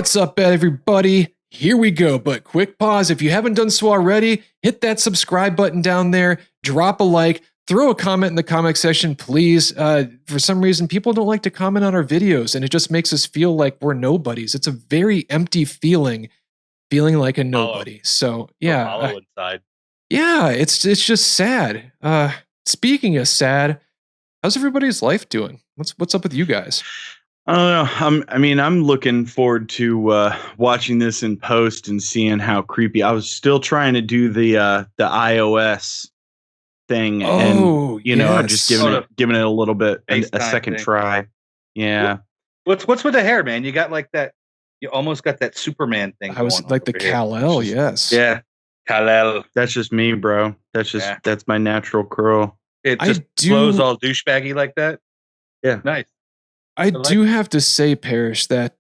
What's up, everybody? Here we go, but quick pause. If you haven't done so already, hit that subscribe button down there, drop a like, throw a comment in the comment section, please. For some reason, people don't like to comment on our videos, and it just makes us feel like we're nobodies. It's a very empty feeling like a nobody. So yeah, hollow inside. Yeah, it's just sad. Speaking of sad, how's everybody's life doing? What's up with you guys? I don't know. I'm looking forward to watching this in post and seeing how creepy. I was still trying to do the iOS thing, and I'm just giving it a little bit a second try. Yeah. What's with the hair, man? You got like that. You almost got that Superman thing. I was like the Kal-El, yes. Yeah, Kal-El. That's just me, bro. That's my natural curl. It just flows all douchebaggy like that. Yeah, nice. I do have to say, Parrish, that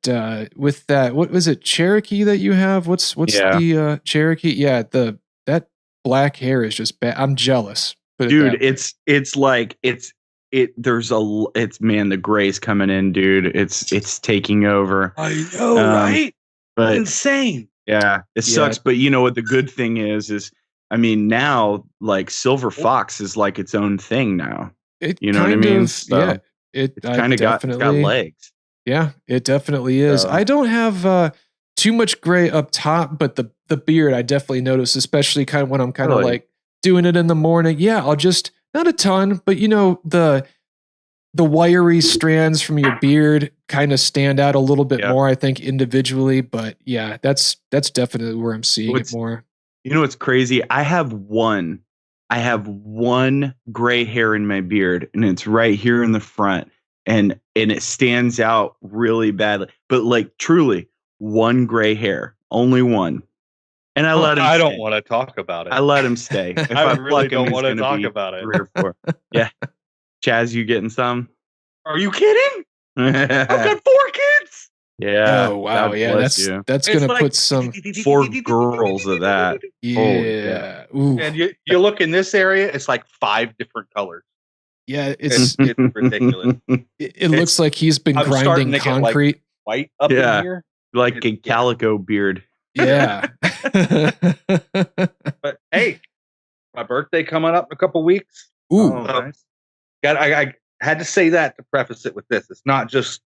with that, what was it, Cherokee that you have? What's the Cherokee? Yeah, that black hair is just bad. I'm jealous. Dude, it's the gray's coming in, dude. It's taking over. I know, right? But insane. Yeah, it sucks. But you know what the good thing is now like Silver Fox is like its own thing now. You know what I mean? Yeah. It's kind of got legs. Yeah, it definitely is. I don't have too much gray up top, but the beard I definitely notice, especially kind of when I'm kind of like doing it in the morning. Yeah, I'll just not a ton, but the wiry strands from your beard kind of stand out a little bit more, I think, individually. But yeah, that's definitely where I'm seeing it more. You know what's crazy? I have one gray hair in my beard, and it's right here in the front, and it stands out really badly. But like truly, one gray hair, only one. And I let him. I don't want to talk about it. I let him stay. If I really don't want to talk about it. 3 or 4. Yeah, Chaz, you getting some? Are you kidding? I've got 4 kids. Yeah. Oh wow. Yeah. That's gonna put some 4 girls of that. Yeah. Ooh. And you look in this area, it's like 5 different colors. Yeah, it's ridiculous. It looks like he's been grinding concrete. Get, white up in here, like a calico beard. Yeah. But hey, my birthday coming up in a couple weeks. Ooh. Nice. I had to say that to preface it with this. It's not just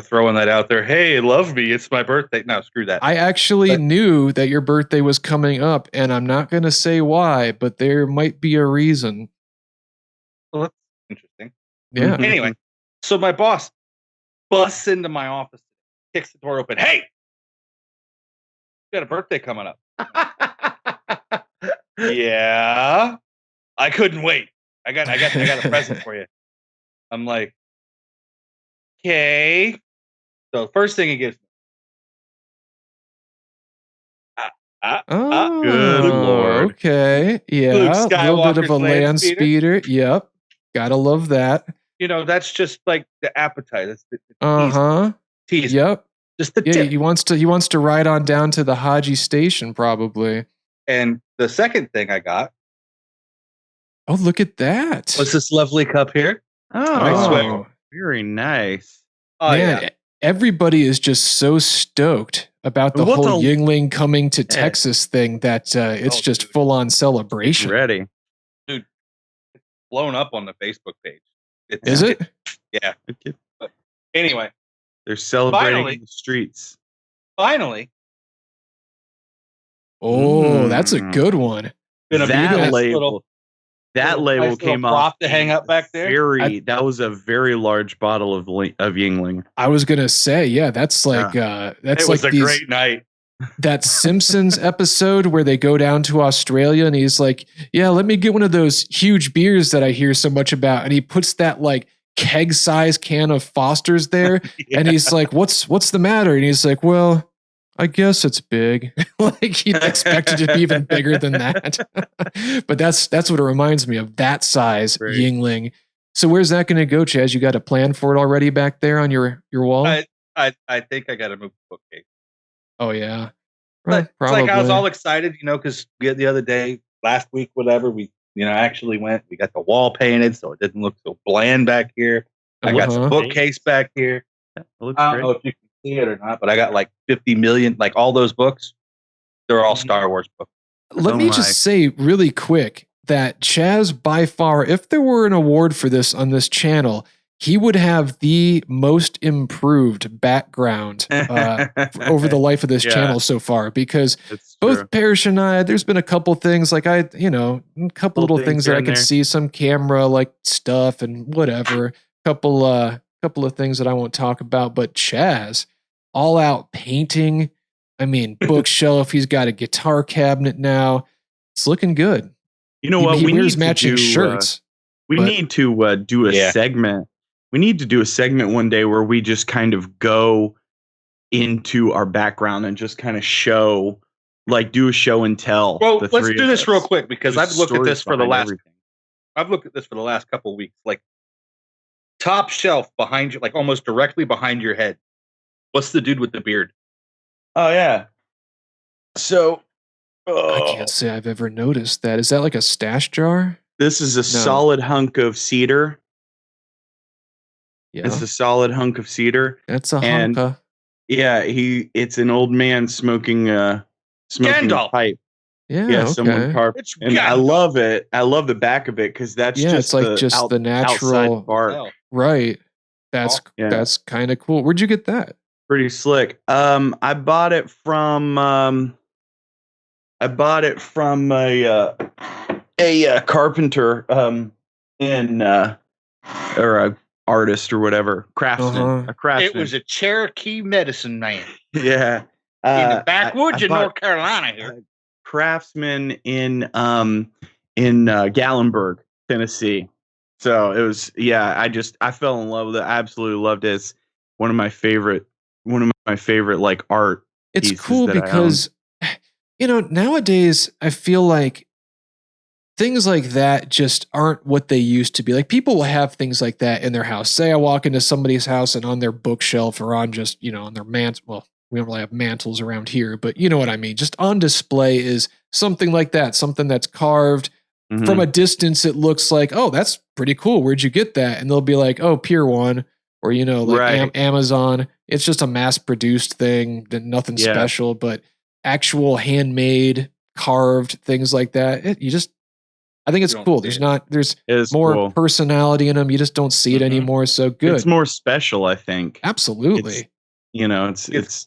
throwing that out there. Hey, love me. It's my birthday. No, screw that. I actually knew that your birthday was coming up, and I'm not going to say why, but there might be a reason. Well, that's interesting. Yeah. Anyway, so my boss busts into my office, kicks the door open. Hey, you got a birthday coming up. Yeah. I couldn't wait. I got a present for you. I'm like, okay. So first thing he gives me. Good Lord. Okay. Yeah. A little bit of a land speeder. Yep. Gotta love that. That's just like the appetite. That's tease. Yep. Just the tip. He wants to ride on down to the Haji station, probably. And the second thing I got. Oh, look at that. What's this lovely cup here? Oh, very nice. Oh, man, yeah. Everybody is just so stoked about the whole Yingling coming to Texas thing that it's just full on celebration. Ready. Dude, it's blown up on the Facebook page. Is it? Yeah. But anyway. They're celebrating in the streets. Finally. Oh, that's a good one. That label came off to hang up back there. That was a very large bottle of Yingling. I was gonna say, yeah, that's like it was a great night. That Simpsons episode where they go down to Australia and he's like, yeah, let me get one of those huge beers that I hear so much about, and he puts that like keg-sized can of Foster's there, and he's like, what's the matter? And he's like, well, I guess it's big. Like he'd expect it to be even bigger than that. But that's what it reminds me of, that size Yingling. So where's that going to go, Chaz? You got a plan for it already back there on your wall? I think I got to move the bookcase. Oh yeah. But it's like I was all excited, because the other day, last week, whatever, we actually we got the wall painted so it didn't look so bland back here. I got some bookcase back here. I don't know if you can see it or not, but I got like 50 million, like all those books. They're all Star Wars books. Let me just say really quick that Chaz, by far, if there were an award for this on this channel, he would have the most improved background over the life of this channel so far, because both Parrish and I, there's been a couple things like a couple little things that I can see, some camera like stuff and whatever, couple of things that I won't talk about, but Chaz, all out painting. I mean, bookshelf. He's got a guitar cabinet now. It's looking good. You know what? He wears matching shirts. We need to do a segment. We need to do a segment one day where we just kind of go into our background and just kind of show, like, do a show and tell. Well, let's do this real quick because I've looked at this for the last. I've looked at this for the last couple of weeks. Like, top shelf behind you, like almost directly behind your head. What's the dude with the beard? Oh yeah. So I can't say I've ever noticed that. Is that like a stash jar? This is a solid hunk of cedar. Yeah. It's a solid hunk of cedar. That's a hunk. Yeah, it's an old man smoking a pipe. Yeah, someone carved. And I love it. I love the back of it because that's it's like just the natural bark. Right. That's kind of cool. Where'd you get that? Pretty slick. I bought it from a carpenter or a artist or whatever, craftsman, a craftsman. It was a Cherokee medicine man. Yeah. In the backwoods in North Carolina here. Craftsman in Gallenberg, Tennessee. So it was, I fell in love with it. I absolutely loved it. It's one of my favorite like art. It's cool because nowadays I feel like things like that just aren't what they used to be. Like, people will have things like that in their house. Say I walk into somebody's house and on their bookshelf or on just, on their mantle. Well, we don't really have mantles around here, but you know what I mean? Just on display is something like that. Something that's carved. Mm-hmm. From a distance, it looks like, oh, that's pretty cool. Where'd you get that? And they'll be like, oh, Pier 1 or, Amazon. It's just a mass produced thing, nothing special, but actual handmade, carved things like that. I think it's cool. There's more personality in them. You just don't see it anymore. So good. It's more special, I think. Absolutely. It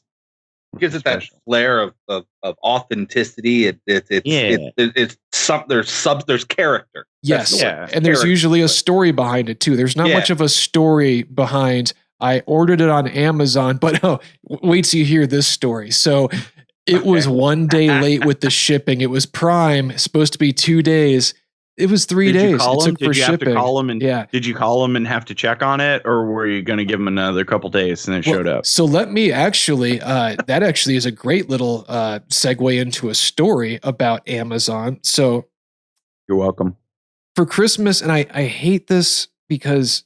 gives it that flair of authenticity. There's character. Yes. And there's usually a story behind it too. There's not much of a story behind, I ordered it on Amazon, but wait till you hear this story. So it was 1 day late with the shipping. It was Prime, supposed to be 2 days. It was 3 days. It took for shipping. Have to call them did you call them and have to check on it, or were you going to give them another couple days and it showed up? So let me actually, that actually is a great little segue into a story about Amazon. So you're welcome. For Christmas, and I hate this because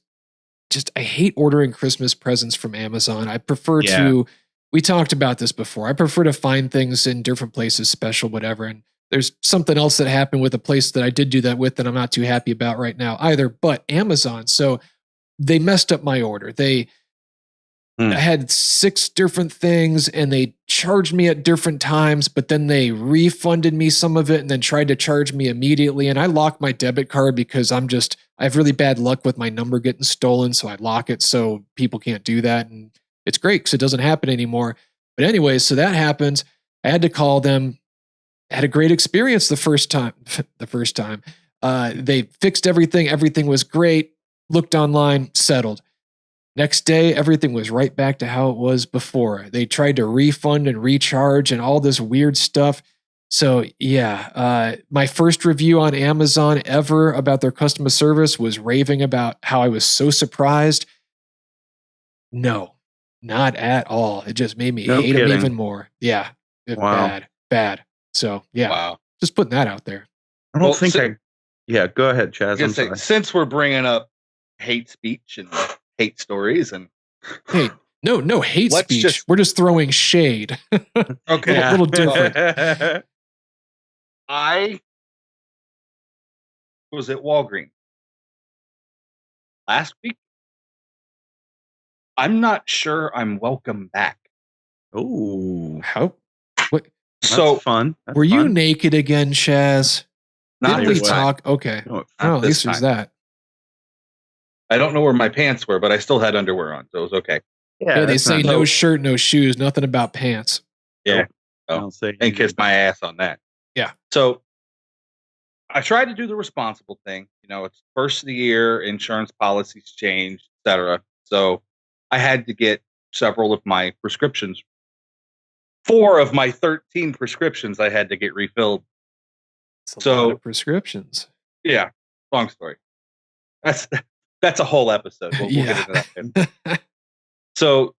I hate ordering Christmas presents from Amazon. I prefer to, we talked about this before. I prefer to find things in different places, special, whatever. And there's something else that happened with a place that I did do that with that I'm not too happy about right now either, but Amazon. So they messed up my order. They had 6 different things and they charged me at different times, but then they refunded me some of it and then tried to charge me immediately. And I locked my debit card because I have really bad luck with my number getting stolen. So I lock it so people can't do that. And it's great because it doesn't happen anymore. But anyway, so that happened. I had to call them. Had a great experience the first time. They fixed everything. Everything was great. Looked online, settled. Next day, everything was right back to how it was before. They tried to refund and recharge and all this weird stuff. So my first review on Amazon ever about their customer service was raving about how I was so surprised. No, not at all. It just made me hate them even more. Yeah. Bad. So just putting that out there. I don't think go ahead, Chaz. Since we're bringing up hate speech and hate stories and hey, no hate speech. We're just throwing shade. Okay, a little different. I was at Walgreens last week. I'm not sure I'm welcome back Oh, how? What? So fun. That's were fun. You naked again, Chaz? Didn't we talk? Okay. No, at least there's that. I don't know where my pants were, but I still had underwear on, so it was okay. Yeah, they say no shirt, no shoes, nothing about pants. Yeah. I'll say and kiss my ass on that. Yeah. So I tried to do the responsible thing. It's first of the year, insurance policies change, etc. So I had to get several of my prescriptions. 4 of my 13 prescriptions I had to get refilled. That's a lot of prescriptions. Yeah. Long story. That's a whole episode. We'll get into that. So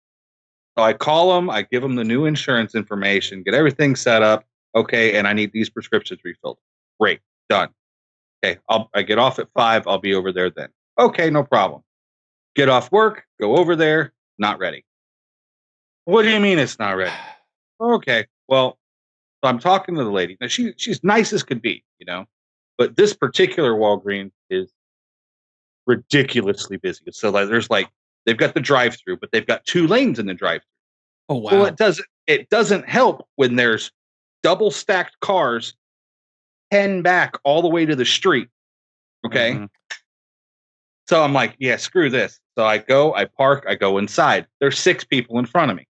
I call them, I give them the new insurance information, get everything set up. Okay, and I need these prescriptions refilled. Great, done. Okay, I get off at 5. I'll be over there then. Okay, no problem. Get off work, go over there. Not ready. What do you mean it's not ready? Okay, well, so I'm talking to the lady. Now she's nice as could be, but this particular Walgreens is ridiculously busy. So they've got the drive-through, but they've got 2 lanes in the drive-through. Oh wow! Well, it doesn't help when there's double stacked cars 10 back all the way to the street. Okay. Mm-hmm. So I'm like, yeah, screw this. So I park, I go inside. There's 6 people in front of me.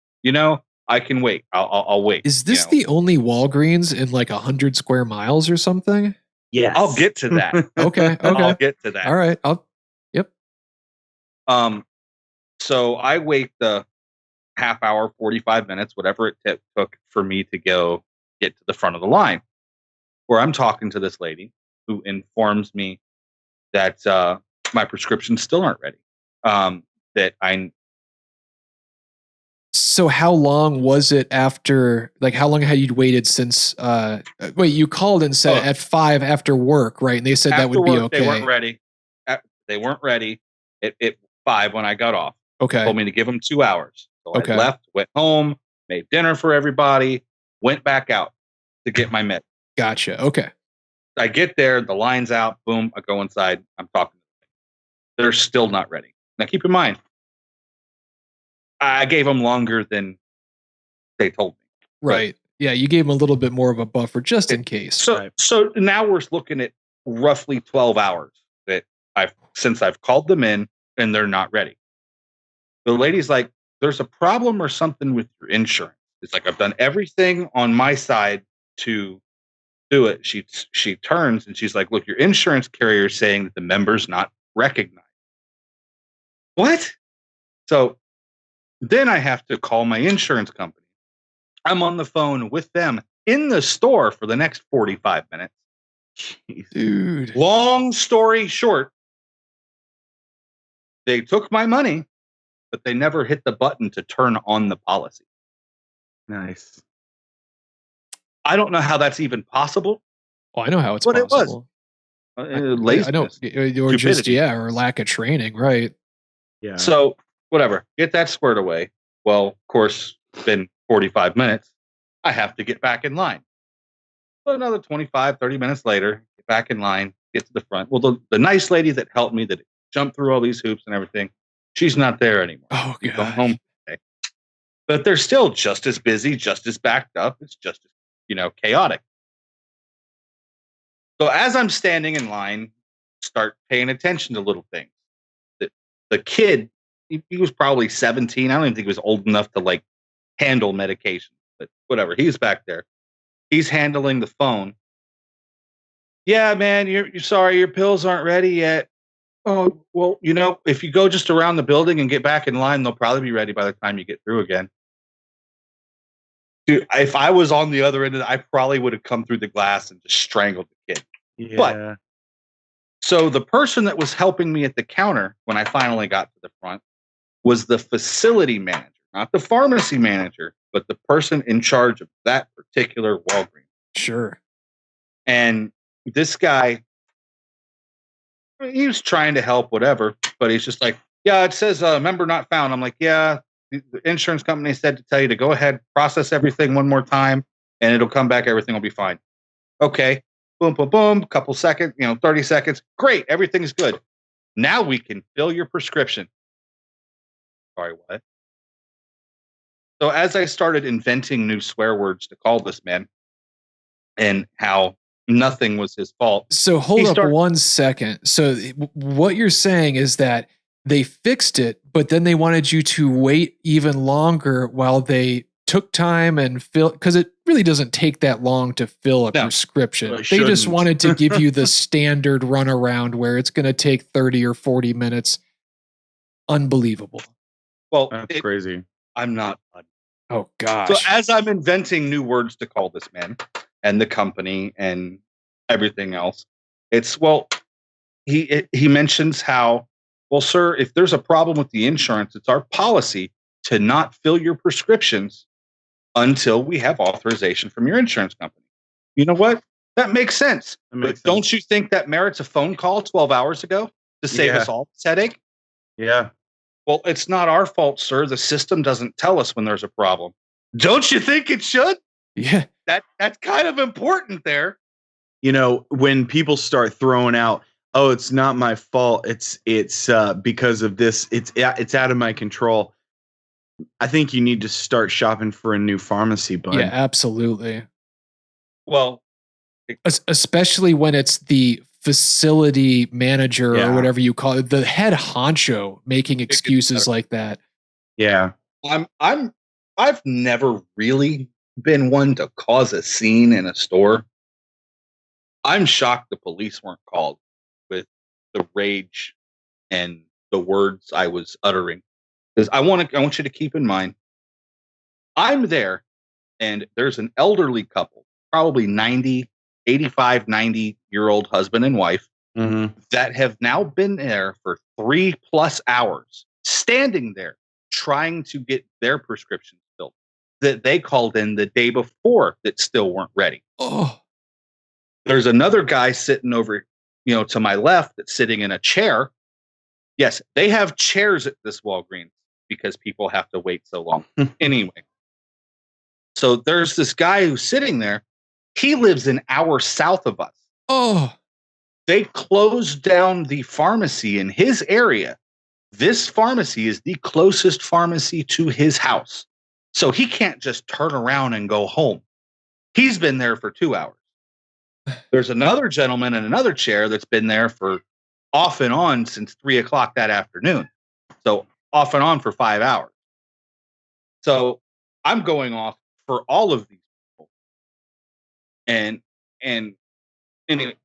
I can wait. I'll wait. Is this the only Walgreens in like 100 square miles or something? Yes. I'll get to that. Okay. I'll get to that. All right. Yep. So I wait the half hour, 45 minutes, whatever it took for me to get to the front of the line, where I'm talking to this lady who informs me that my prescriptions still aren't ready. So how long was it after, how long had you waited since, you called and said at 5 after work, right? And they said that would be okay. They weren't ready. They weren't ready at 5 when I got off. Okay. Told me to give them 2 hours. So I left, went home, made dinner for everybody, went back out to get my med. Gotcha. Okay. I get there, the line's out, boom, I go inside, I'm talking to them. They're still not ready. Now keep in mind, I gave them longer than they told me. Right. Yeah, you gave them a little bit more of a buffer just in case. So now we're looking at roughly 12 hours that since I've called them in and they're not ready. The lady's like, there's a problem or something with your insurance. It's like, I've done everything on my side to do it. She turns and she's like, look, your insurance carrier is saying that the member's not recognized. What? So then I have to call my insurance company. I'm on the phone with them in the store for the next 45 minutes. Jeez. Dude. Long story short, they took my money, but they never hit the button to turn on the policy. Nice. I don't know how that's even possible. Oh, I know how it's possible. It was. Laziness. I know. Or just, or lack of training, right? Yeah. So, whatever. Get that squared away. Well, of course, it's been 45 minutes. I have to get back in line. So another 25, 30 minutes later, get back in line, get to the front. Well, the nice lady that helped me, that jumped through all these hoops and everything, she's not there anymore. Oh, she's gone home today. But they're still just as busy, just as backed up. It's just as, chaotic. So as I'm standing in line, start paying attention to little things. The kid, he was probably 17. I don't even think he was old enough to handle medication, but whatever. He's back there. He's handling the phone. Yeah, man, you're sorry, your pills aren't ready yet. Oh, well, if you go just around the building and get back in line, they'll probably be ready by the time you get through again. Dude, if I was on the other end of it, I probably would have come through the glass and just strangled the kid. Yeah. But so the person that was helping me at the counter when I finally got to the front was the facility manager, not the pharmacy manager, but the person in charge of that particular Walgreens. Sure. And this guy, he was trying to help, whatever, but he's just like, yeah, it says member not found. I'm like, yeah, the insurance company said to tell you to go ahead, process everything one more time, and it'll come back. Everything will be fine. Okay. Boom, boom, boom. Couple seconds, 30 seconds. Great. Everything's good. Now we can fill your prescription. Sorry, what? So as I started inventing new swear words to call this man, and how nothing was his fault. So hold up 1 second. So what you're saying is that they fixed it, but then they wanted you to wait even longer while they took time and fill, because it really doesn't take that long to fill a prescription. Well, they just wanted to give you the standard runaround where it's going to take 30 or 40 minutes. Unbelievable. Well, that's crazy. I'm not. Oh gosh. So as I'm inventing new words to call this man and the company and everything else, it's, well, he mentions how, well, sir, if there's a problem with the insurance, it's our policy to not fill your prescriptions until we have authorization from your insurance company. You know what? That makes sense. But don't you think that merits a phone call 12 hours ago to save us all this headache? Yeah. Well, it's not our fault, sir. The system doesn't tell us when there's a problem. Don't you think it should? Yeah. That's kind of important there. You know, when people start throwing out, oh, it's not my fault, it's because of this, it's out of my control. I think you need to start shopping for a new pharmacy, bud. Yeah, absolutely. Well, especially when it's the facility manager or whatever you call it, the head honcho making excuses like that. Yeah. I've never really been one to cause a scene in a store. I'm shocked the police weren't called with the rage and the words I was uttering. Because I want you to keep in mind, I'm there and there's an elderly couple, probably 85, 90-year-old husband and wife, that have now been there for 3+ hours, standing there trying to get their prescriptions filled that they called in the day before that still weren't ready. Oh, there's another guy sitting over, to my left that's sitting in a chair. Yes, they have chairs at this Walgreens because people have to wait so long. Anyway, so there's this guy who's sitting there. He lives an hour south of us. Oh, they closed down the pharmacy in his area. This pharmacy is the closest pharmacy to his house. So he can't just turn around and go home. He's been there for 2 hours. There's another gentleman in another chair that's been there for off and on since 3:00 that afternoon. So off and on for 5 hours. So I'm going off for all of these people. And anyway,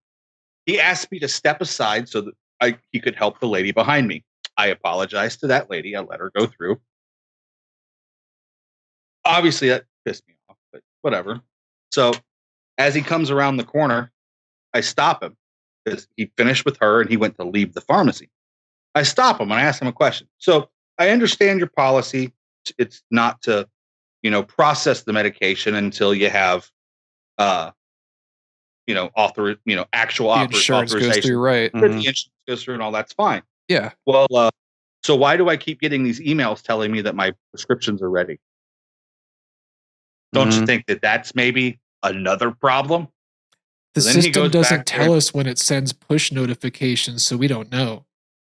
he asked me to step aside so that he could help the lady behind me. I apologized to that lady. I let her go through. Obviously, that pissed me off, but whatever. So as he comes around the corner, I stop him because he finished with her and he went to leave the pharmacy. I stop him and I ask him a question. So I understand your policy. It's not to, process the medication until you have, actual insurance authorization. Goes through, right? The insurance goes through and all that's fine. Yeah. Well, so why do I keep getting these emails telling me that my prescriptions are ready? Don't you think that that's maybe another problem? The system doesn't tell us when it sends push notifications, so we don't know.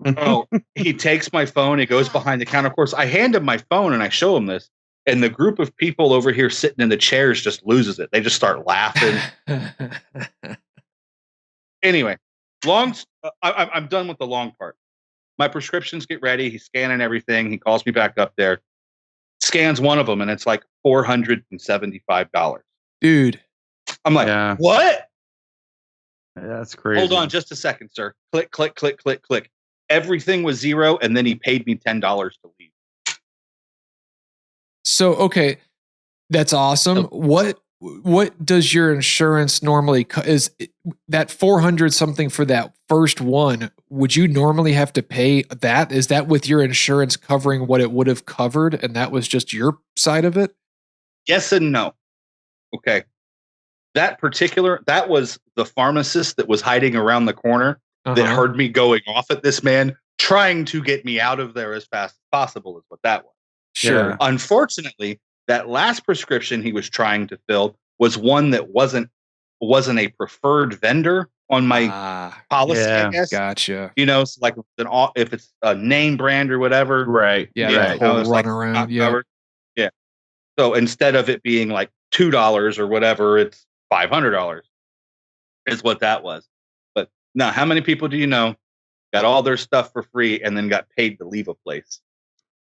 Oh, he takes my phone. He goes behind the counter. Of course, I hand him my phone and I show him this. And the group of people over here sitting in the chairs just loses it. They just start laughing. Anyway, I'm done with the long part. My prescriptions get ready. He's scanning everything. He calls me back up there. Scans one of them, and it's like $475. Dude. I'm like, what? That's crazy. Hold on just a second, sir. Click, click, click, click, click. Everything was zero, and then he paid me $10 to leave. So, okay, that's awesome. What does your insurance normally is that 400 something for that first one? Would you normally have to pay that? Is that with your insurance covering what it would have covered, and that was just your side of it? Yes and no. Okay. That was the pharmacist that was hiding around the corner that heard me going off at this man, trying to get me out of there as fast as possible is what that was. Sure. Yeah. Unfortunately, that last prescription he was trying to fill was one that wasn't a preferred vendor on my policy, I guess. Gotcha. So like if it's a name brand or whatever. Right. Yeah. Right. Run around. Yeah. Yeah. So instead of it being like $2 or whatever, it's $500 is what that was. But now, how many people do you know got all their stuff for free and then got paid to leave a place?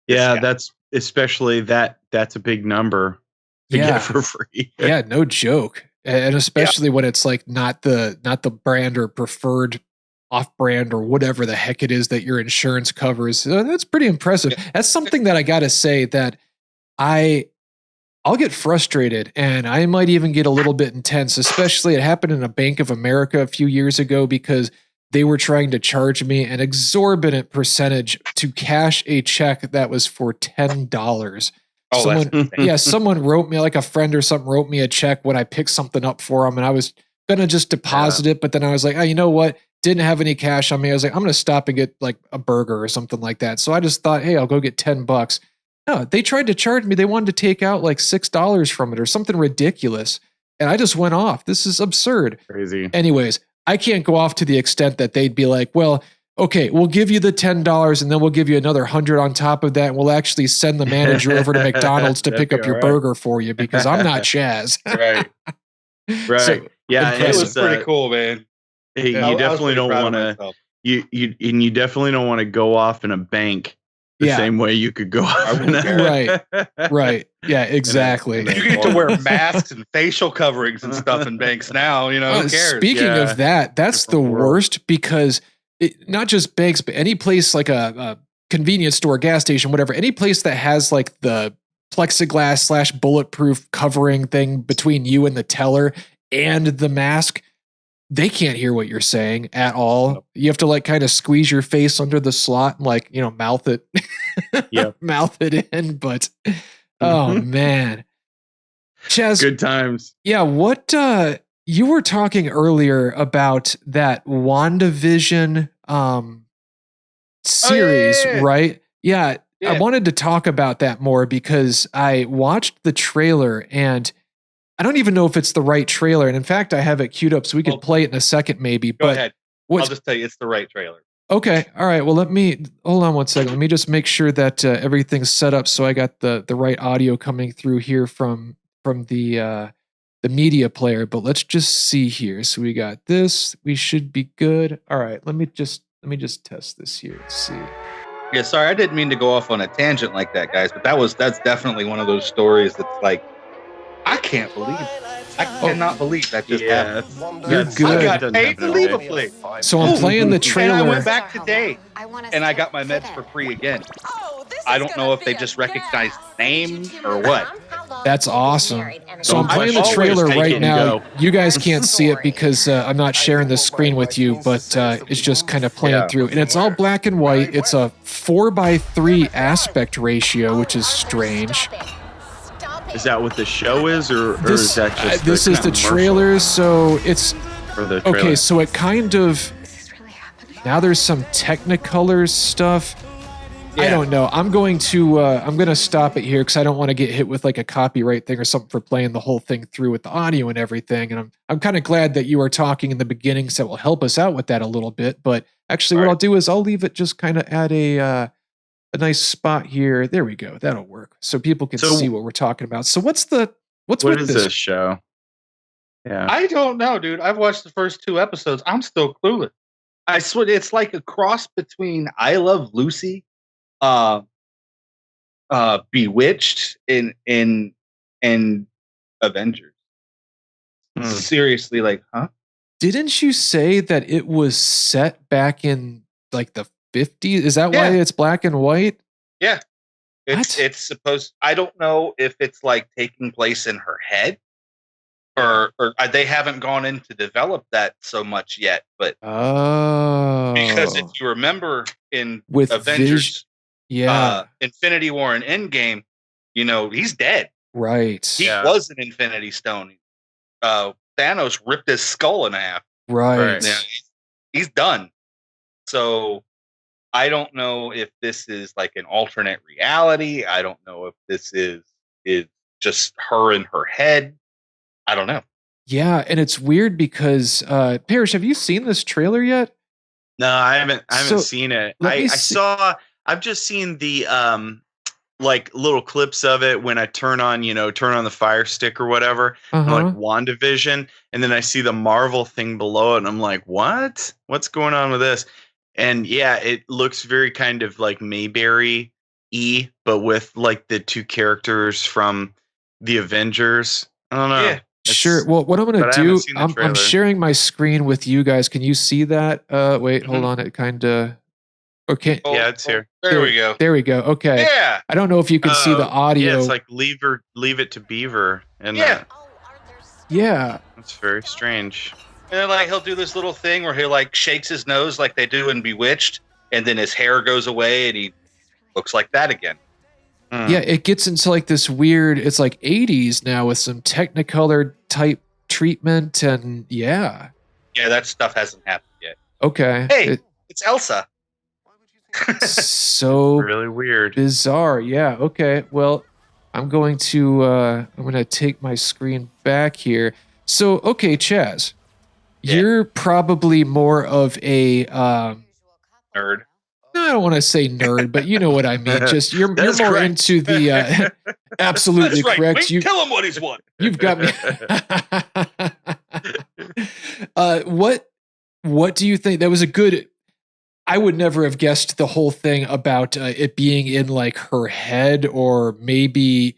Yeah, that's especially that's a big number to get for free. Yeah, no joke. And especially when it's like not the brand or preferred off-brand or whatever the heck it is that your insurance covers. That's pretty impressive. That's something that I got to say that I'll get frustrated and I might even get a little bit intense, especially it happened in a Bank of America a few years ago because they were trying to charge me an exorbitant percentage to cash a check that was for $10. Someone wrote me, like a friend or something wrote me a check when I picked something up for them and I was going to just deposit it. But then I was like, oh, you know what? Didn't have any cash on me. I was like, I'm going to stop and get like a burger or something like that. So I just thought, hey, I'll go get $10. No, they tried to charge me. They wanted to take out like $6 from it or something ridiculous. And I just went off. This is absurd. Crazy. Anyways, I can't go off to the extent that they'd be like, well, okay, we'll give you the $10 and then we'll give you another 100 on top of that. And we'll actually send the manager over to McDonald's to pick up your burger for you because I'm not Chaz. Right. Right. So, yeah. It was pretty cool, man. Hey, you definitely don't want to, you definitely don't want to go off in a bank the same way you could go off in a Right. Yeah, exactly. You get to wear masks and facial coverings and stuff in banks now, who cares? Speaking of that, that's the worst because not just banks, but any place like a convenience store, gas station, whatever, any place that has like the plexiglass / bulletproof covering thing between you and the teller and the mask, they can't hear what you're saying at all. Nope. You have to like kind of squeeze your face under the slot and like, mouth it, mouth it in. But oh man, Chaz, good times. Yeah. What, you were talking earlier about that WandaVision series, right? Yeah. I wanted to talk about that more because I watched the trailer and I don't even know if it's the right trailer. And in fact, I have it queued up so we could play it in a second maybe. Go ahead. I'll just tell you it's the right trailer. Okay. All right. Well, hold on one second. Let me just make sure that everything's set up so I got the right audio coming through here from the media player. But let's just see here. So we got this. We should be good. All right. Let me just test this here. Let's see. Yeah, sorry, I didn't mean to go off on a tangent like that, guys, but that's definitely one of those stories that's like, I cannot believe that just happened. You're good. I got paid to leave a place. So I'm playing the trailer. And I went back today, and I got my meds for free again. I don't know if they just recognized the name or what. That's awesome. So I'm playing the trailer right now. You guys can't see it because I'm not sharing the screen with you, but it's just kind of playing through. And it's all black and white. It's a 4:3 aspect ratio, which is strange. Is that what the show is, or is that just this is the trailer? So it's okay. So it kind of now there's some Technicolor stuff. Yeah. I don't know. I'm going to stop it here because I don't want to get hit with like a copyright thing or something for playing the whole thing through with the audio and everything. And I'm kind of glad that you are talking in the beginning, so it will help us out with that a little bit. But actually, what I'll do is I'll leave it just kind of at a nice spot here. There we go. That'll work. So people can see what we're talking about. So what is this show? Yeah. I don't know, dude. I've watched the first 2 episodes. I'm still clueless. I swear it's like a cross between I Love Lucy, Bewitched and Avengers. Seriously, like, huh? Didn't you say that it was set back in like the 50s? Is that why it's black and white? Yeah. It's supposed, I don't know if it's like taking place in her head or they haven't gone in to develop that so much yet, but because if you remember in with Avengers, Infinity War and Endgame, he's dead. Right. He was an Infinity Stone. Thanos ripped his skull in half. Right. Yeah, he's done. So I don't know if this is like an alternate reality. I don't know if this is just her in her head. I don't know. Yeah, and it's weird because Parrish, have you seen this trailer yet? No, I haven't seen it. I've just seen the like little clips of it when I turn on the Fire Stick or whatever, and like WandaVision, and then I see the Marvel thing below it, and I'm like, what? What's going on with this? And yeah, it looks very kind of like Mayberry-y, but with like the two characters from the Avengers. I don't know. Yeah. Sure. Well, what I'm going to do, I'm sharing my screen with you guys. Can you see that? Wait, hold on. It kind of... Okay. Yeah, it's here. There we go. There we go. Okay. Yeah. I don't know if you can see the audio. Yeah, it's like leave it to Beaver. And yeah. Yeah. That's very strange. And then like he'll do this little thing where he like shakes his nose like they do in Bewitched, and then his hair goes away and he looks like that again. Yeah, it gets into like this weird, it's like 80s now with some Technicolor type treatment, and yeah. Yeah, that stuff hasn't happened yet. Okay. Hey, it's Elsa. So really weird. Bizarre. Yeah, okay. Well, I'm going to take my screen back here. So, okay, Chaz. You're probably more of a nerd. No, I don't want to say nerd, but you know what I mean. Just you're more into the absolutely That's right. correct. You tell him what he's won. You've got me. What do you think? That was a good. I would never have guessed the whole thing about it being in like her head, or maybe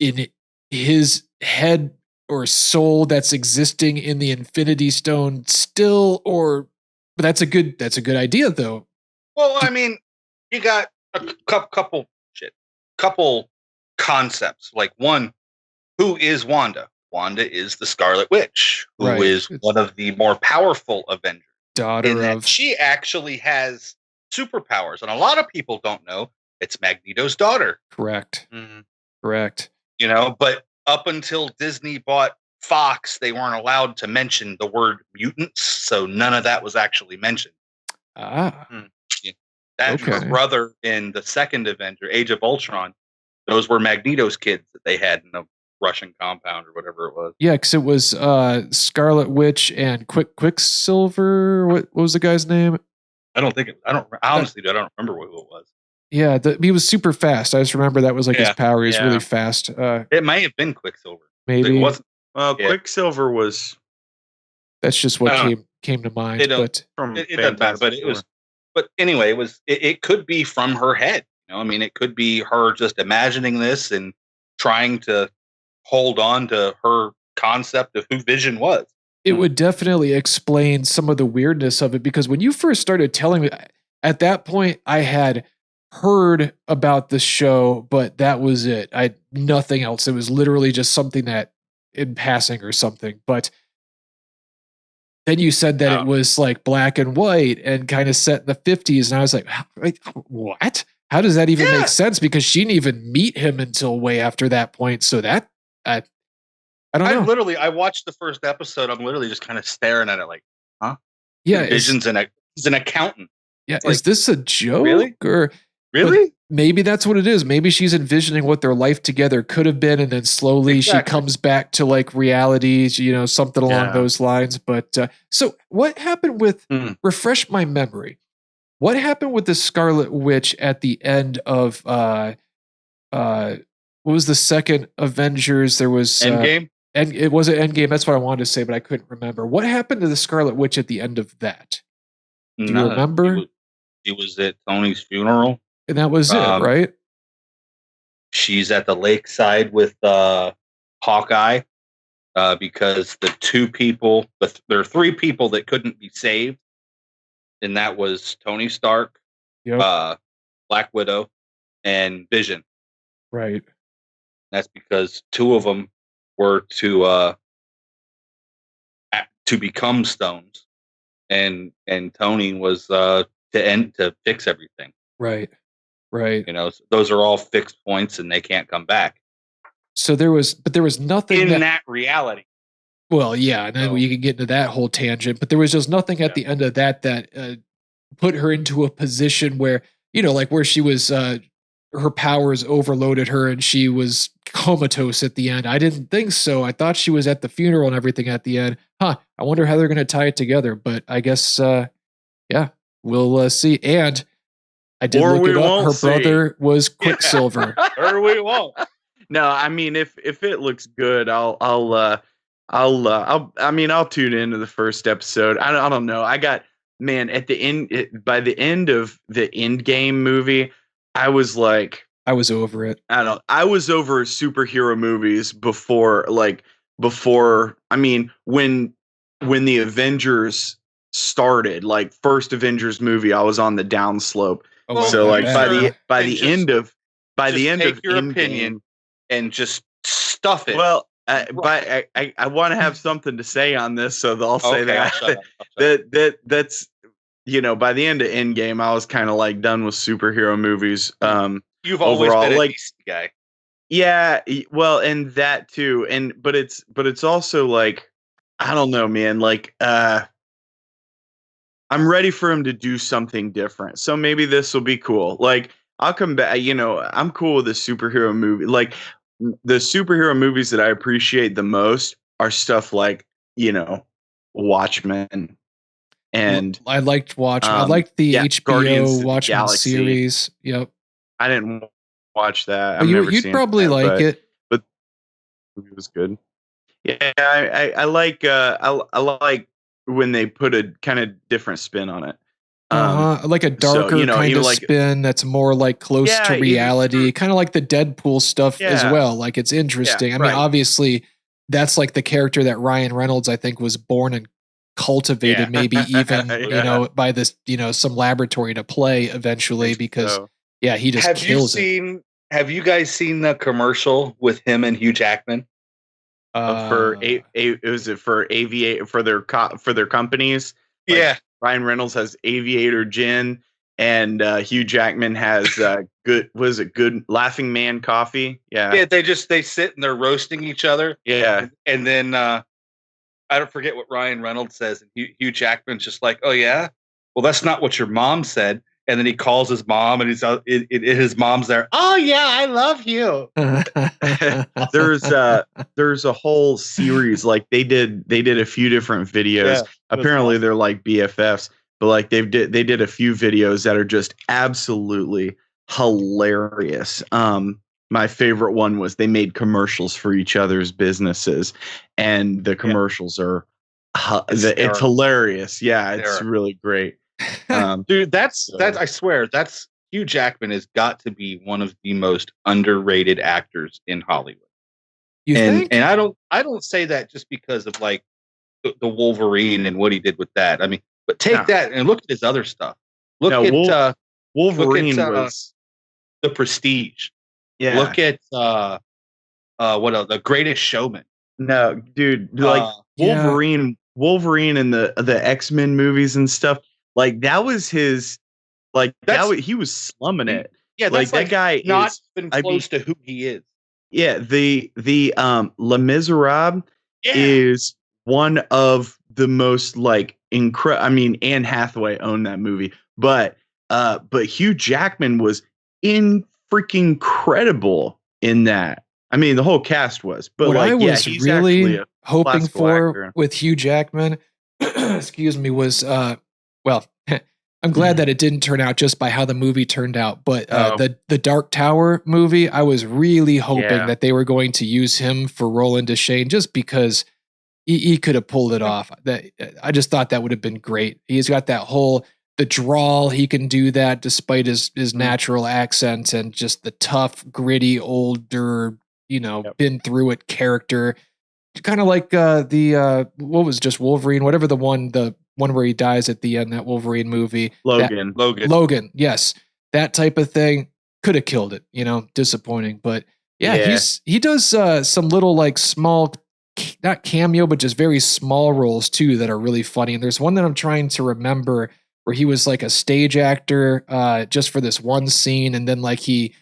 in his head or soul that's existing in the Infinity Stone still. But that's a good idea though. Well, I mean, you got a couple concepts. Like one, who is Wanda? Wanda is the Scarlet Witch, who is one of the more powerful Avengers. She actually has superpowers, and a lot of people don't know it's Magneto's daughter. Correct. Mm-hmm. Correct. You know, but up until Disney bought Fox, they weren't allowed to mention the word mutants, so none of that was actually mentioned. That's her brother in the second Avenger, Age of Ultron. Those were Magneto's kids that they had in a Russian compound or whatever it was. Yeah, because it was Scarlet Witch and Quicksilver. What was the guy's name? I honestly don't remember who it was. Yeah, he was super fast. I just remember that was like his power. He's really fast. It may have been Quicksilver. Maybe it wasn't. Quicksilver was. That's just what came to mind. It doesn't matter. But it was. But anyway, it could be from her head. You know, I mean, it could be her just imagining this and trying to hold on to her concept of who Vision was. It would definitely explain some of the weirdness of it, because when you first started telling me, at that point, I had heard about the show, but that was it. Nothing else. It was literally just something that in passing or something. But then you said that it was like black and white and kind of set in the 50s. And I was like, what? How does that even make sense? Because she didn't even meet him until way after that point. So that, I don't know. I watched the first episode. I'm literally just kind of staring at it like, huh? Yeah. Vision's he's an accountant. Yeah. Is this a joke? Really? Or really? Maybe that's what it is. Maybe she's envisioning what their life together could have been, and then slowly she comes back to like reality, something along those lines. But so what happened with, refresh my memory, what happened with the Scarlet Witch at the end of, what was the second Avengers? There was Endgame? And it was an Endgame. That's what I wanted to say, but I couldn't remember. What happened to the Scarlet Witch at the end of that? Do you remember? He was at Tony's funeral. And that was it, right? She's at the lakeside with Hawkeye because there are three people that couldn't be saved. And that was Tony Stark, Black Widow, and Vision. Right. That's because two of them were to become stones, and Tony was to fix everything. Right. Those are all fixed points, and they can't come back. So there was nothing in that reality. Well, yeah, and then you can get into that whole tangent, but there was just nothing at the end of that put her into a position where, like where she was, her powers overloaded her and she was comatose at the end. I didn't think so. I thought she was at the funeral and everything at the end. I wonder how they're going to tie it together, but I guess, we'll see. And I did Or look we it up. won't Her see. brother was Quicksilver. Or we won't. No, I mean if it looks good, I'll tune into the first episode. I don't know. I got at the end by the end of the Endgame movie, I was like, I was over it. I was over superhero movies before when the Avengers started, like first Avengers movie, I was on the downslope. Oh, So I like bet. by the end of your Endgame, opinion and just stuff it. well, but I want to have something to say on this, so I'll say Okay, I'll that shut up. that's by the end of Endgame, I was kind of like done with superhero movies. You've always overall, been a like, decent guy. yeah, well, and that too, but it's also like, I don't know, man. Like, I'm ready for him to do something different. So maybe this will be cool. Like, I'll come back. I'm cool with a superhero movie. Like, the superhero movies that I appreciate the most are stuff like, Watchmen. And I liked Watchmen. I liked the HBO Guardians of the Watchmen Galaxy. series. Yep. I didn't watch that. But you'd probably like it. But it was good. Yeah, I like I like when they put a kind of different spin on it. Like a darker kind of spin that's more like close to reality, kind of like the Deadpool stuff as well. Like, it's interesting. I mean, obviously, that's like the character that Ryan Reynolds, I think, was born and cultivated, maybe even by this some laboratory to play eventually, because he just kills it. Have you guys seen the commercial with him and Hugh Jackman? For their companies? Yeah. Ryan Reynolds has Aviator Gin, and Hugh Jackman has good Laughing Man coffee. Yeah, they sit and they're roasting each other. Yeah, and then I don't forget what Ryan Reynolds says, and Hugh Jackman's just like, "Oh yeah, well that's not what your mom said." And then he calls his mom, and his mom's there. Oh yeah, I love you. There's a whole series, like they did a few different videos. Yeah, apparently awesome. They're like BFFs, but like they did a few videos that are just absolutely hilarious. My favorite one was they made commercials for each other's businesses, and the commercials are it's hilarious. Yeah, it's really great. Dude, that's I swear, that's Hugh Jackman has got to be one of the most underrated actors in Hollywood. You think? And I don't say that just because of like the Wolverine and what he did with that. I mean, but take that and look at his other stuff. Wolverine was The Prestige. Yeah. Look at what else? The Greatest Showman. No, dude, like Wolverine and the X-Men movies and stuff. Like, that was his, like, he was slumming it. Yeah, that's like that guy not even close to who he is. Yeah, the Les Miserables is one of the most like incredible. I mean, Anne Hathaway owned that movie, but Hugh Jackman was freaking incredible in that. I mean, the whole cast was. But what like, I was really hoping for actor with Hugh Jackman, excuse me, was well, I'm glad that it didn't turn out just by how the movie turned out. But the Dark Tower movie, I was really hoping that they were going to use him for Roland Deschain, just because he could have pulled it off. That I just thought that would have been great. He's got that the drawl. He can do that despite his natural accent, and just the tough, gritty, older, been through it character. Kind of like what was just Wolverine, whatever the one where he dies at the end, that Wolverine movie. Logan. Yes. That type of thing could have killed it, disappointing. But he does some little like small, not cameo, but just very small roles too that are really funny. And there's one that I'm trying to remember where he was like a stage actor just for this one scene. And then like he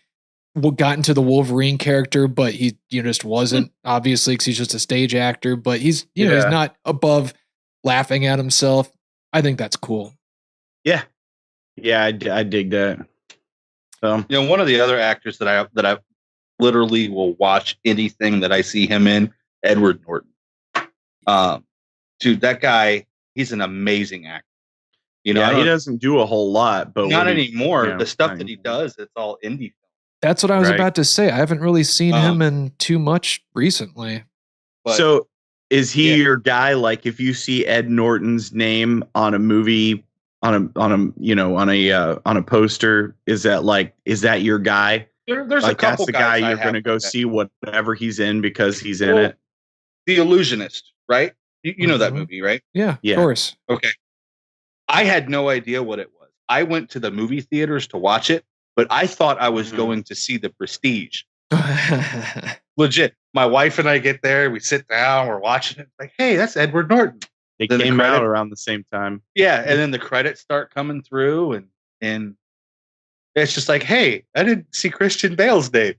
got into the Wolverine character, but he just wasn't, obviously, because he's just a stage actor. But he's he's not above laughing at himself. I think that's cool. Yeah, I dig that. So one of the other actors that I literally will watch anything that I see him in, Edward Norton. Dude, that guy, he's an amazing actor. You know, he doesn't do a whole lot, but not anymore. You know, the stuff that he does, it's all indie. That's what I was about to say. I haven't really seen him in too much recently. But, so is he your guy? Like if you see Ed Norton's name on a movie, on a poster, is that your guy? There's like a couple that's the guys guy you're going to go see whatever he's in because he's in it. The Illusionist, right? You know that movie, right? Yeah, of course. Okay. I had no idea what it was. I went to the movie theaters to watch it, but I thought I was going to see The Prestige. Legit. My wife and I get there, we sit down, we're watching it. Like, hey, that's Edward Norton. They came out around the same time. Yeah, and then the credits start coming through, and it's just like, hey, I didn't see Christian Bale's name.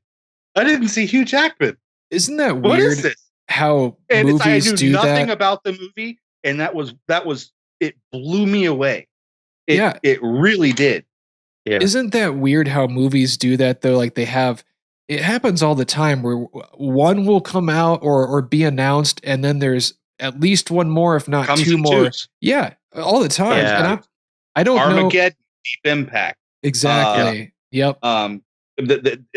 I didn't see Hugh Jackman. Isn't that weird? What is this? How movies I knew do nothing that about the movie, and that was it blew me away. It really did. Yeah. Isn't that weird how movies do that though? Like it happens all the time where one will come out or be announced, and then there's at least one more, if not two more. Twos. Yeah, all the time. Yeah. And I don't know. Armageddon, Deep Impact. Exactly. Yep.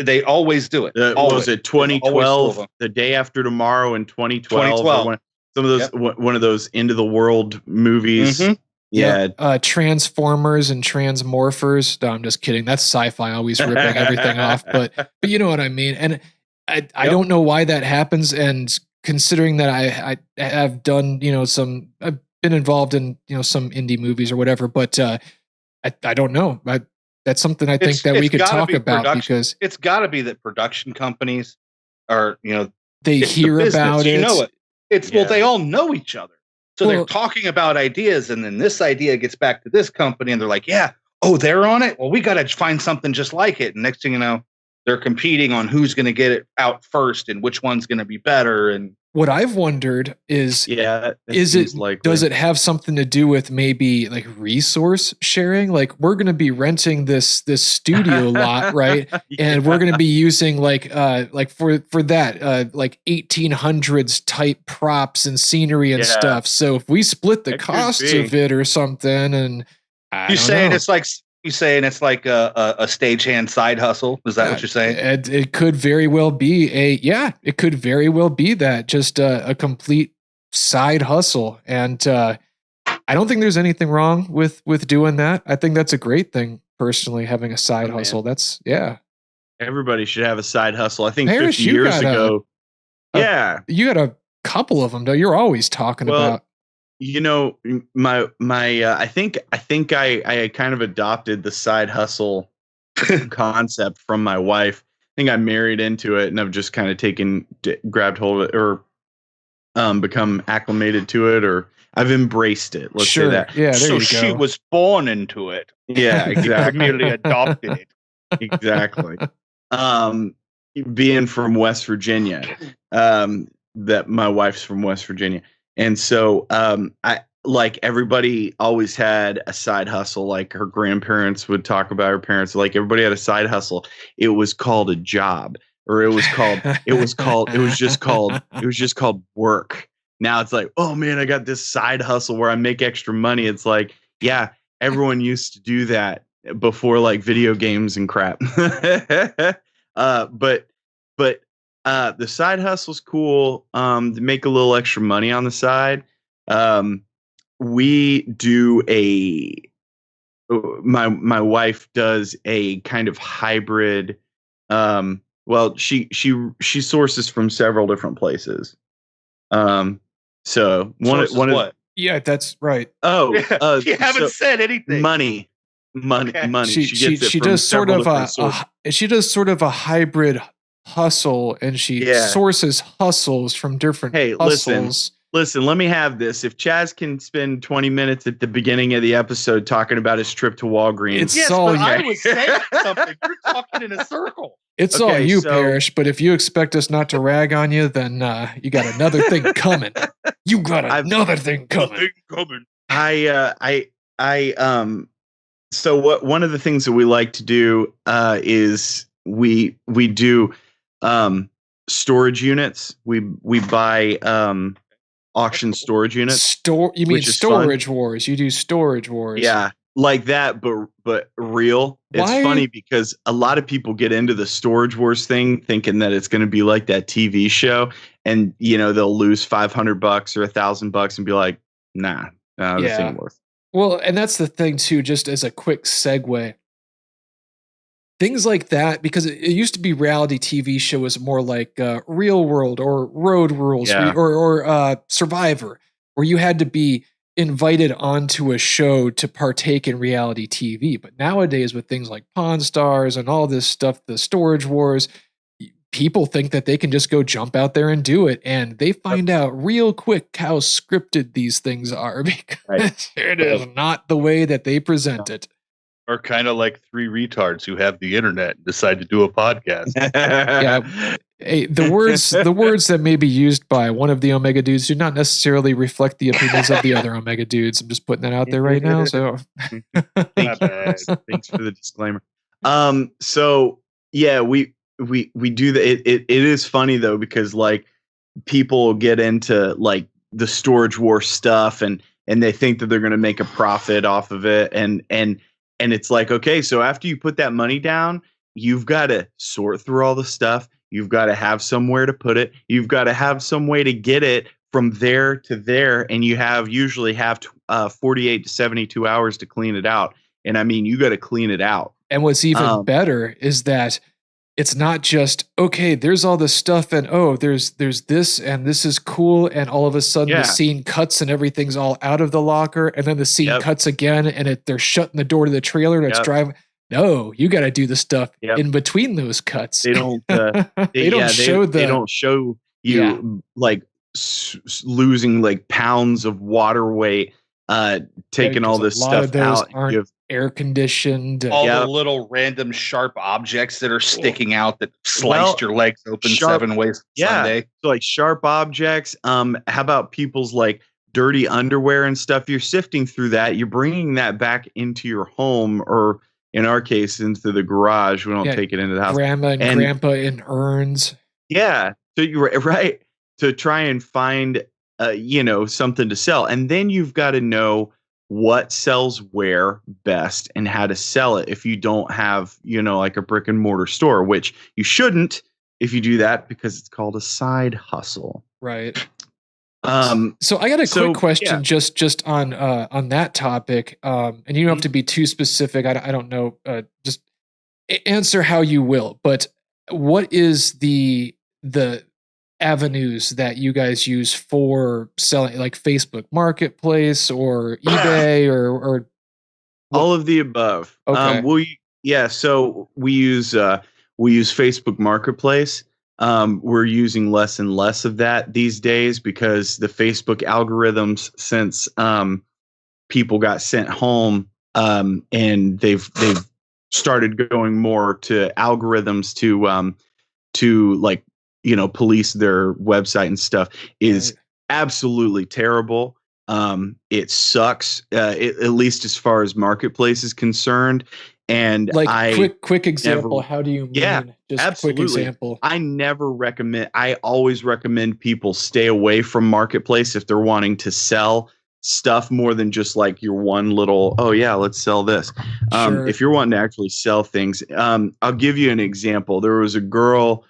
They always do it. What was it 2012? The Day After Tomorrow in 2012. Some of those one of those end of the world movies. Mm-hmm. Yeah. Transformers and Transmorphers. No, I'm just kidding. That's sci-fi, always ripping everything off. But you know what I mean. And I don't know why that happens. And considering that I have done, I've been involved in, some indie movies or whatever, but I don't know. That's something I think that we could talk about because it's got to be that production companies are, they hear about it. You know it. Well, they all know each other. So they're talking about ideas, and then this idea gets back to this company, and they're like, yeah, they're on it? Well, we got to find something just like it. And next thing you know, they're competing on who's going to get it out first and which one's going to be better. And what I've wondered is, does it have something to do with maybe like resource sharing? Like we're going to be renting this studio lot, right? And we're going to be using like for that, like 1800s type props and scenery and stuff. So if we split the costs of it or something, and you're saying it's like a stagehand side hustle. Is that what you're saying? It could very well be it could very well be that just a complete side hustle. And I don't think there's anything wrong with doing that. I think that's a great thing personally, having a side hustle. That's everybody should have a side hustle. I think Parrish, 50 years ago. You got a couple of them though. You're always talking about. I think I kind of adopted the side hustle concept from my wife. I think I married into it, and I've just kind of grabbed hold of it, or become acclimated to it, or I've embraced it. Let's say that. Yeah, there you go. She was born into it. Yeah, exactly. Merely adopted it. Exactly. Being from West Virginia, that my wife's from West Virginia. And so I like everybody always had a side hustle. Like her grandparents would talk about her parents. Like everybody had a side hustle. It was called a job, or it was just called work. Now it's like, oh man, I got this side hustle where I make extra money. It's like, yeah, everyone used to do that before like video games and crap. But the side hustle's cool. To make a little extra money on the side. We do my wife does a kind of hybrid. Well, she sources from several different places. So one. Yeah, that's right. Oh, you haven't said anything. Money. Okay. She does sort of a hybrid hustle, and she sources hustles from different hustles. Listen, let me have this. If Chaz can spend 20 minutes at the beginning of the episode talking about his trip to Walgreens. I was saying something. You're talking in a circle. It's all you, Parrish, but if you expect us not to rag on you, then you got another thing coming. You got another thing coming. So one of the things that we like to do is we do storage units. We buy auction storage units. You mean Storage Wars? You do Storage Wars? Yeah, like that, but real. It's Why? funny because a lot of people get into the Storage Wars thing thinking that it's going to be like that TV show, and they'll lose $500 or $1,000 and be like, nah, this ain't worth. Well, and that's the thing too. Just as a quick segue, things like that, because it used to be reality TV show was more like Real World or Road Rules or Survivor, where you had to be invited onto a show to partake in reality TV. But nowadays, with things like Pawn Stars and all this stuff, the Storage Wars, people think that they can just go jump out there and do it, and they find out real quick how scripted these things are, because it is not the way that they present it. Or kind of like three retards who have the internet and decide to do a podcast. Hey, the words that may be used by one of the Omega dudes do not necessarily reflect the opinions of the other Omega dudes. I'm just putting that out there right now. So thanks for the disclaimer. So yeah, we do that. It is funny though, because like people get into like the Storage War stuff and they think that they're going to make a profit off of it. And it's like, okay, so after you put that money down, you've got to sort through all the stuff. You've got to have somewhere to put it. You've got to have some way to get it from there to there. And you usually have 48 to 72 hours to clean it out. And I mean, you got to clean it out. And what's even better is that it's not just, okay, there's all this stuff and there's this and this is cool. And all of a sudden the scene cuts and everything's all out of the locker. And then the scene cuts again and they're shutting the door to the trailer and it's driving. No, you got to do the stuff in between those cuts. They don't. They don't show you like losing like pounds of water weight, taking all this stuff out. Aren't air conditioned. All the little random sharp objects that are sticking out that sliced your legs open 7 ways Sunday. So like sharp objects. How about people's like dirty underwear and stuff? You're sifting through that. You're bringing that back into your home, or in our case, into the garage. We don't take it into the house. Grandma and grandpa in urns. Yeah. So you're right to try and find, something to sell. And then you've got to know what sells where best and how to sell it. If you don't have, like a brick and mortar store, which you shouldn't if you do that, because it's called a side hustle. Right. So I got a quick question just on that topic. And you don't have to be too specific. I don't know. Just answer how you will. But what is the avenues that you guys use for selling, like Facebook Marketplace or eBay or all of the above? Okay. So we use Facebook Marketplace. We're using less and less of that these days because the Facebook algorithms, since people got sent home, and they've started going more to algorithms to like, police their website and stuff, is absolutely terrible. It sucks, at least as far as Marketplace is concerned. And like quick example. How do you mean? Just absolutely. Quick example. I always recommend people stay away from Marketplace if they're wanting to sell stuff more than just like your one little, let's sell this. Sure. If you're wanting to actually sell things, I'll give you an example. There was a girl,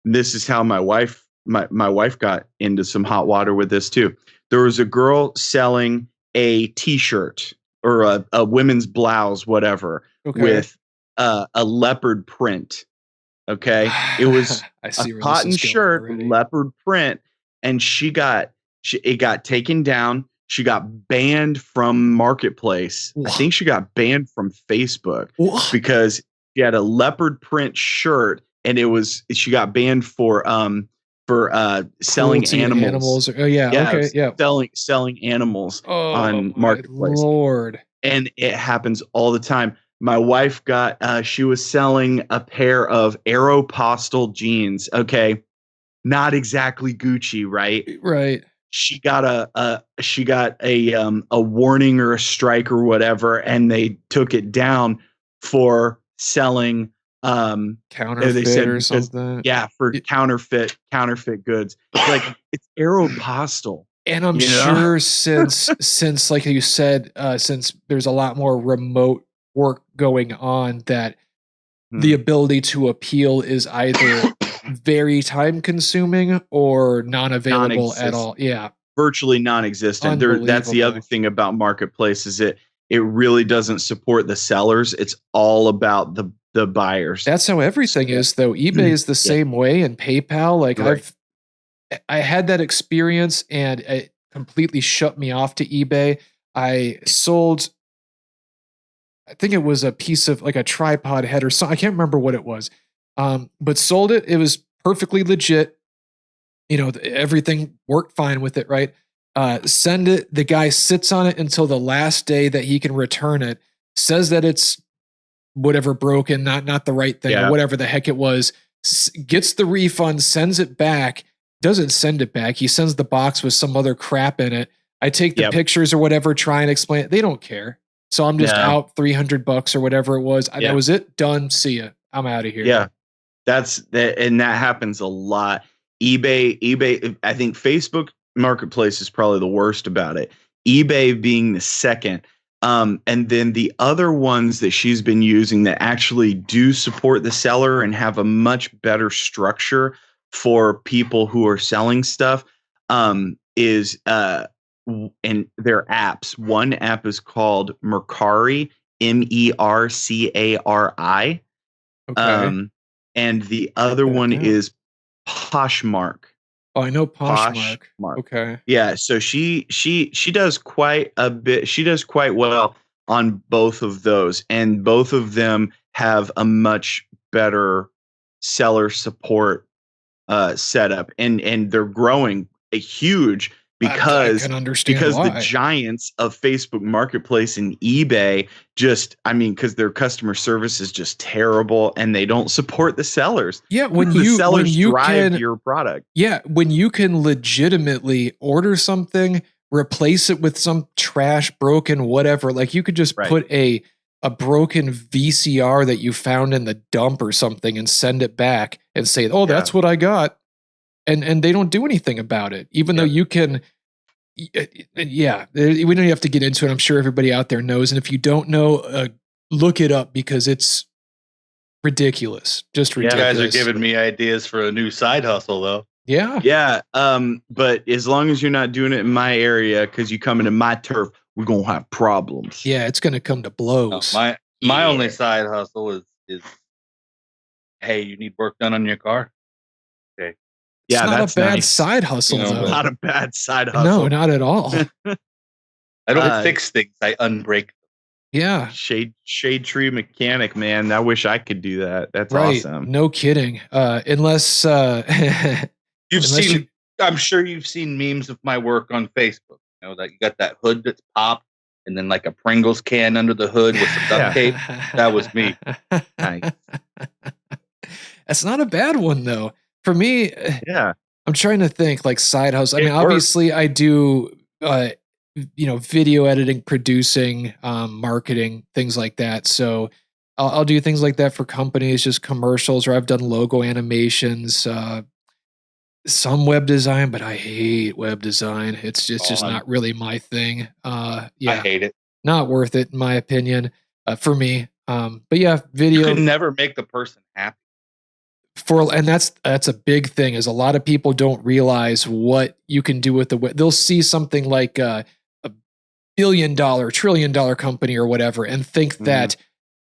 this is how my wife got into some hot water with this too. There was a girl selling a t-shirt or a women's blouse, whatever, with a leopard print. Okay. It was a cotton shirt, leopard print. And it got taken down. She got banned from Marketplace. What? I think she got banned from Facebook because she had a leopard print shirt, and she got banned for selling animals. Selling animals on Marketplace. Lord. And it happens all the time. My wife she was selling a pair of Aeropostale jeans. Okay. Not exactly Gucci, right? Right. She got a warning or a strike or whatever, and they took it down for selling counterfeit or something. Yeah, for counterfeit goods. Like, it's Aeropostale. And I'm sure since like you said, since there's a lot more remote work going on, that the ability to appeal is either very time consuming or non-available at all. Yeah. Virtually non-existent. That's the other thing about Marketplace, is it really doesn't support the sellers. It's all about the buyers. That's how everything is, though. eBay is the same way, and PayPal. Like I had that experience, and it completely shut me off to eBay. I sold, I think it was a piece of like a tripod head or something. I can't remember what it was, but sold it. It was perfectly legit. You know, everything worked fine with it, right? Send it. The guy sits on it until the last day that he can return it. Says that it's whatever broken, not the right thing, or whatever the heck it was. Gets the refund, sends it back. Doesn't send it back. He sends the box with some other crap in it. I take the pictures or whatever, try and explain it. They don't care. So I'm just out $300 or whatever it was. That was it. Done. See ya. I'm out of here. Yeah. And that happens a lot. eBay, I think Facebook Marketplace is probably the worst about it. eBay being the second. And then the other ones that she's been using that actually do support the seller and have a much better structure for people who are selling stuff, is and their apps. One app is called Mercari, Mercari. Okay. And the other one is Poshmark. Oh, I know Poshmark. Okay. Yeah, so she does quite a bit. She does quite well on both of those, and both of them have a much better seller support setup, and they're growing a huge because the giants of Facebook Marketplace and eBay because their customer service is just terrible and they don't support the sellers. Yeah, when you drive your product. Yeah, when you can legitimately order something, replace it with some trash, broken, whatever. Like you could just put a broken VCR that you found in the dump or something and send it back and say, "Oh, that's what I got." And they don't do anything about it, even though you can. Yeah, we don't have to get into it. I'm sure everybody out there knows. And if you don't know, look it up because it's ridiculous. Just ridiculous. You guys are giving me ideas for a new side hustle, though. Yeah. Yeah. But as long as you're not doing it in my area, because you come into my turf, we're going to have problems. Yeah, it's going to come to blows. No, my only side hustle is, hey, you need work done on your car? Okay. Yeah, that's a bad side hustle, though. Not a bad side hustle. No, not at all. I don't fix things. I unbreak them. Yeah. Shade tree mechanic, man. I wish I could do that. That's awesome. No kidding. Unless I'm sure you've seen memes of my work on Facebook. You know, that you got that hood that's popped and then like a Pringles can under the hood with some duct tape. That was me. Nice. That's not a bad one, though. For me, I'm trying to think like side hustle. I mean, obviously I do, video editing, producing, marketing, things like that. So I'll do things like that for companies, just commercials, or I've done logo animations, some web design, but I hate web design. It's just not really my thing. I hate it. Not worth it in my opinion, for me. But yeah, video. You can never make the person happy. And that's a big thing, is a lot of people don't realize what you can do with the web. They'll see something like a $1 billion, $1 trillion company or whatever, and think that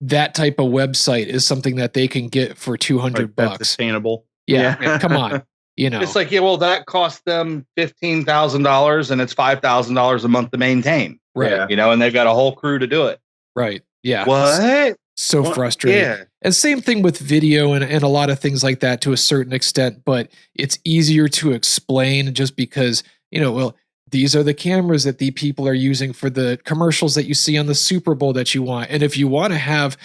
type of website is something that they can get for $200. That's sustainable. Yeah. Come on. It's like, that cost them $15,000 and it's $5,000 a month to maintain. Right. And they've got a whole crew to do it. Right. Yeah. What? So frustrating. Yeah. And same thing with video and a lot of things like that to a certain extent, but it's easier to explain just because, these are the cameras that the people are using for the commercials that you see on the Super Bowl that you want. And if you want to have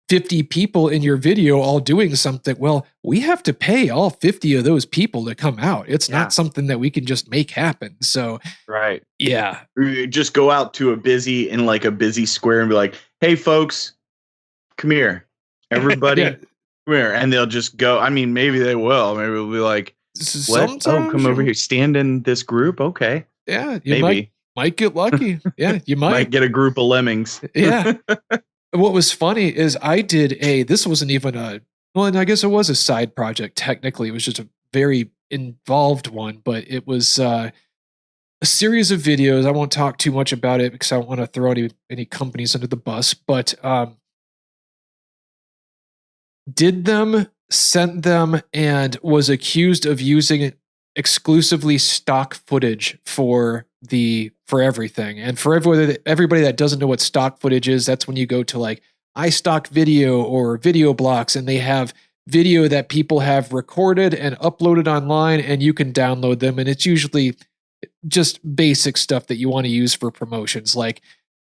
50 people in your video all doing something, well, we have to pay all 50 of those people to come out. It's not something that we can just make happen. So, right. Yeah. You just go out to a busy square and be like, "Hey folks, come here. Everybody, come here." And they'll just go. I mean, maybe they will. Maybe we'll be like, "What? Oh, come over here. Stand in this group." Okay. Yeah, you Maybe. might get lucky. Yeah, you Might get a group of lemmings. Yeah. What was funny is I did this wasn't even I guess it was a side project. Technically, it was just a very involved one, but it was a series of videos. I won't talk too much about it because I don't want to throw any companies under the bus, but did them, sent them, and was accused of using exclusively stock footage for everything. And for everybody that doesn't know what stock footage is, that's when you go to like iStock Video or Video Blocks, and they have video that people have recorded and uploaded online, and you can download them. And it's usually just basic stuff that you want to use for promotions, like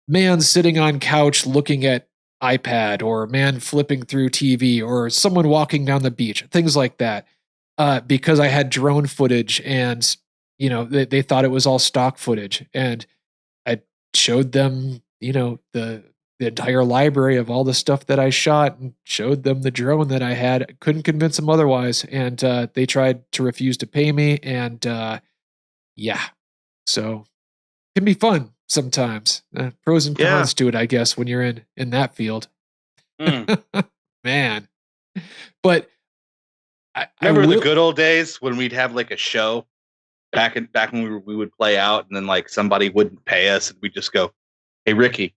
man sitting on couch looking at iPad, or man flipping through TV, or someone walking down the beach, things like that. Because I had drone footage, and they thought it was all stock footage, and I showed them the entire library of all the stuff that I shot, and showed them the drone that I had. Couldn't convince them otherwise, and they tried to refuse to pay me, and so it can be fun sometimes. Pros and cons to it, I guess, when you're in that field. Man, but remember the good old days when we'd have like a show back when we would play out, and then like somebody wouldn't pay us, and we'd just go, "Hey Ricky,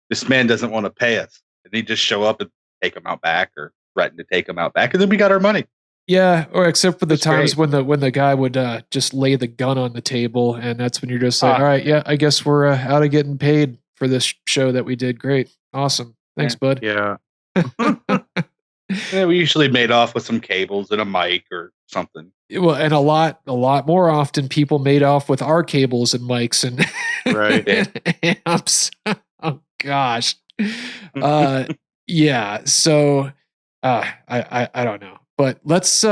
this man doesn't want to pay us," and he'd just show up and take him out back, or threaten to take him out back, and then we got our money. Yeah, or except for the times when the guy would just lay the gun on the table, and that's when you're just like, all right, yeah, I guess we're out of getting paid for this show that we did. Great, awesome, thanks, bud. Yeah. Yeah, we usually made off with some cables and a mic or something. Well, and a lot more often, people made off with our cables and mics and right and amps. Oh gosh, yeah. So I don't know. But let's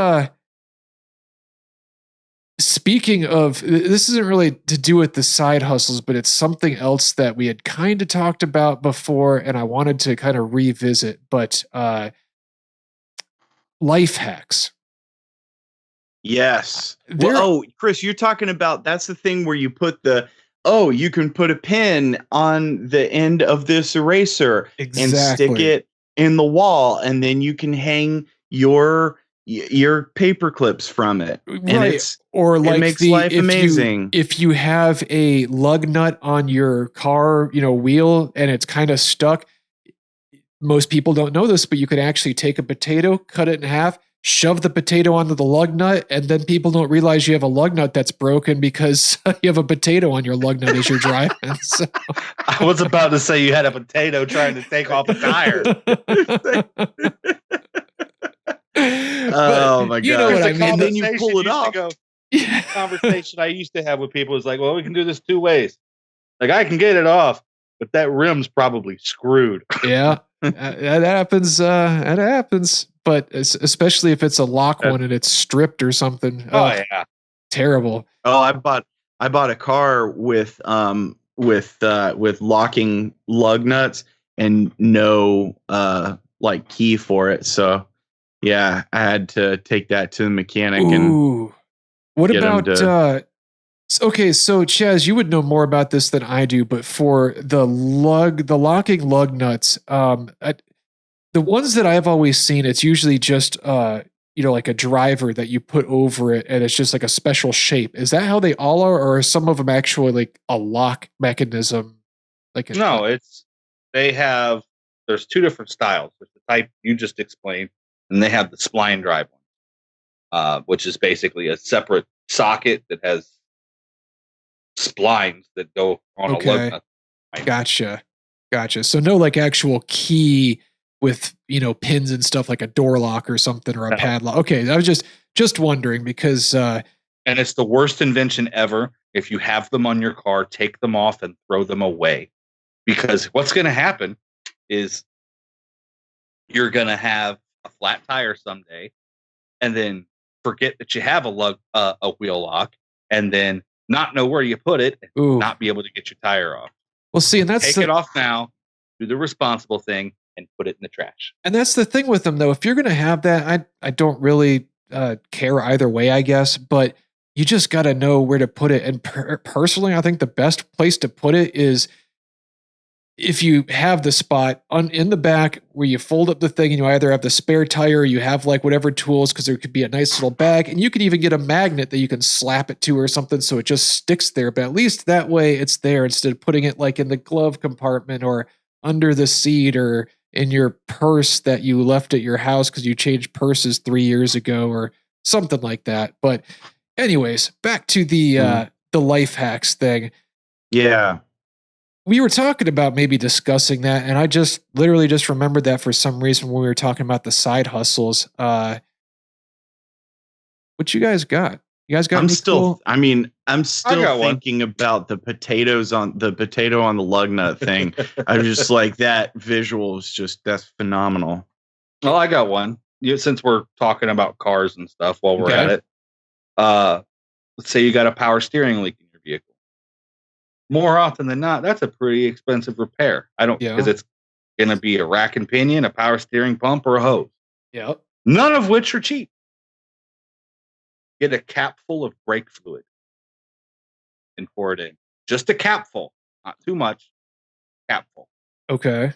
speaking of, this isn't really to do with the side hustles, but it's something else that we had kind of talked about before, and I wanted to kind of revisit, but life hacks. Yes. Well, Chris, you're talking about, that's the thing where you put you can put a pin on the end of this eraser and stick it in the wall, and then you can hang your paper clips from it. And right. Or like it makes life amazing. If you have a lug nut on your car, wheel, and it's kind of stuck, most people don't know this, but you can actually take a potato, cut it in half, shove the potato onto the lug nut, and then people don't realize you have a lug nut that's broken because you have a potato on your lug nut as you're driving. So. I was about to say you had a potato trying to take off a tire. Oh my god! You know what I mean? And then you pull it off. Conversation I used to have with people is like, well, we can do this two ways. Like, I can get it off, but that rim's probably screwed. Yeah, that happens. That happens. But especially if it's a lock one and it's stripped or something. Oh yeah, terrible. Oh, I bought a car with locking lug nuts and no like key for it. So yeah, I had to take that to the mechanic. Ooh. And what about okay, so Chaz, you would know more about this than I do, but for the locking lug nuts, the ones that I've always seen, it's usually just like a driver that you put over it, and it's just like a special shape. Is that how they all are, or are some of them actually like a lock mechanism? There's two different styles. There's the type you just explained, and they have the spline drive one, which is basically a separate socket that has splines that go on a lug nut. Gotcha. So no like actual key with pins and stuff like a door lock or something, or a padlock. Okay, I was just wondering because and it's the worst invention ever. If you have them on your car, take them off and throw them away, because what's going to happen is you're going to have a flat tire someday, and then forget that you have a wheel lock, and then not know where you put it, and not be able to get your tire off. Well, see, and that's take it off now, do the responsible thing, and put it in the trash. And that's the thing with them, though. If you're going to have that, I don't really care either way, I guess. But you just got to know where to put it. And personally, I think the best place to put it is if you have the spot in the back where you fold up the thing and you either have the spare tire or you have like whatever tools, because there could be a nice little bag, and you can even get a magnet that you can slap it to or something so it just sticks there. But at least that way it's there instead of putting it like in the glove compartment or under the seat or in your purse that you left at your house because you changed purses 3 years ago or something like that. But anyways, back to the life hacks thing. Yeah. We were talking about maybe discussing that, and I just literally just remembered that for some reason when we were talking about the side hustles. What you guys got? You guys got? I'm still got thinking about the potato on the lug nut thing. I'm just like, that visual is that's phenomenal. Well, I got one. Since we're talking about cars and stuff while we're at it, let's say you got a power steering leak in your vehicle. More often than not, that's a pretty expensive repair. Because it's going to be a rack and pinion, a power steering pump, or a hose. Yep. None of which are cheap. Get a cap full of brake fluid and pour it in. Just a cap full, not too much. Cap full. Okay.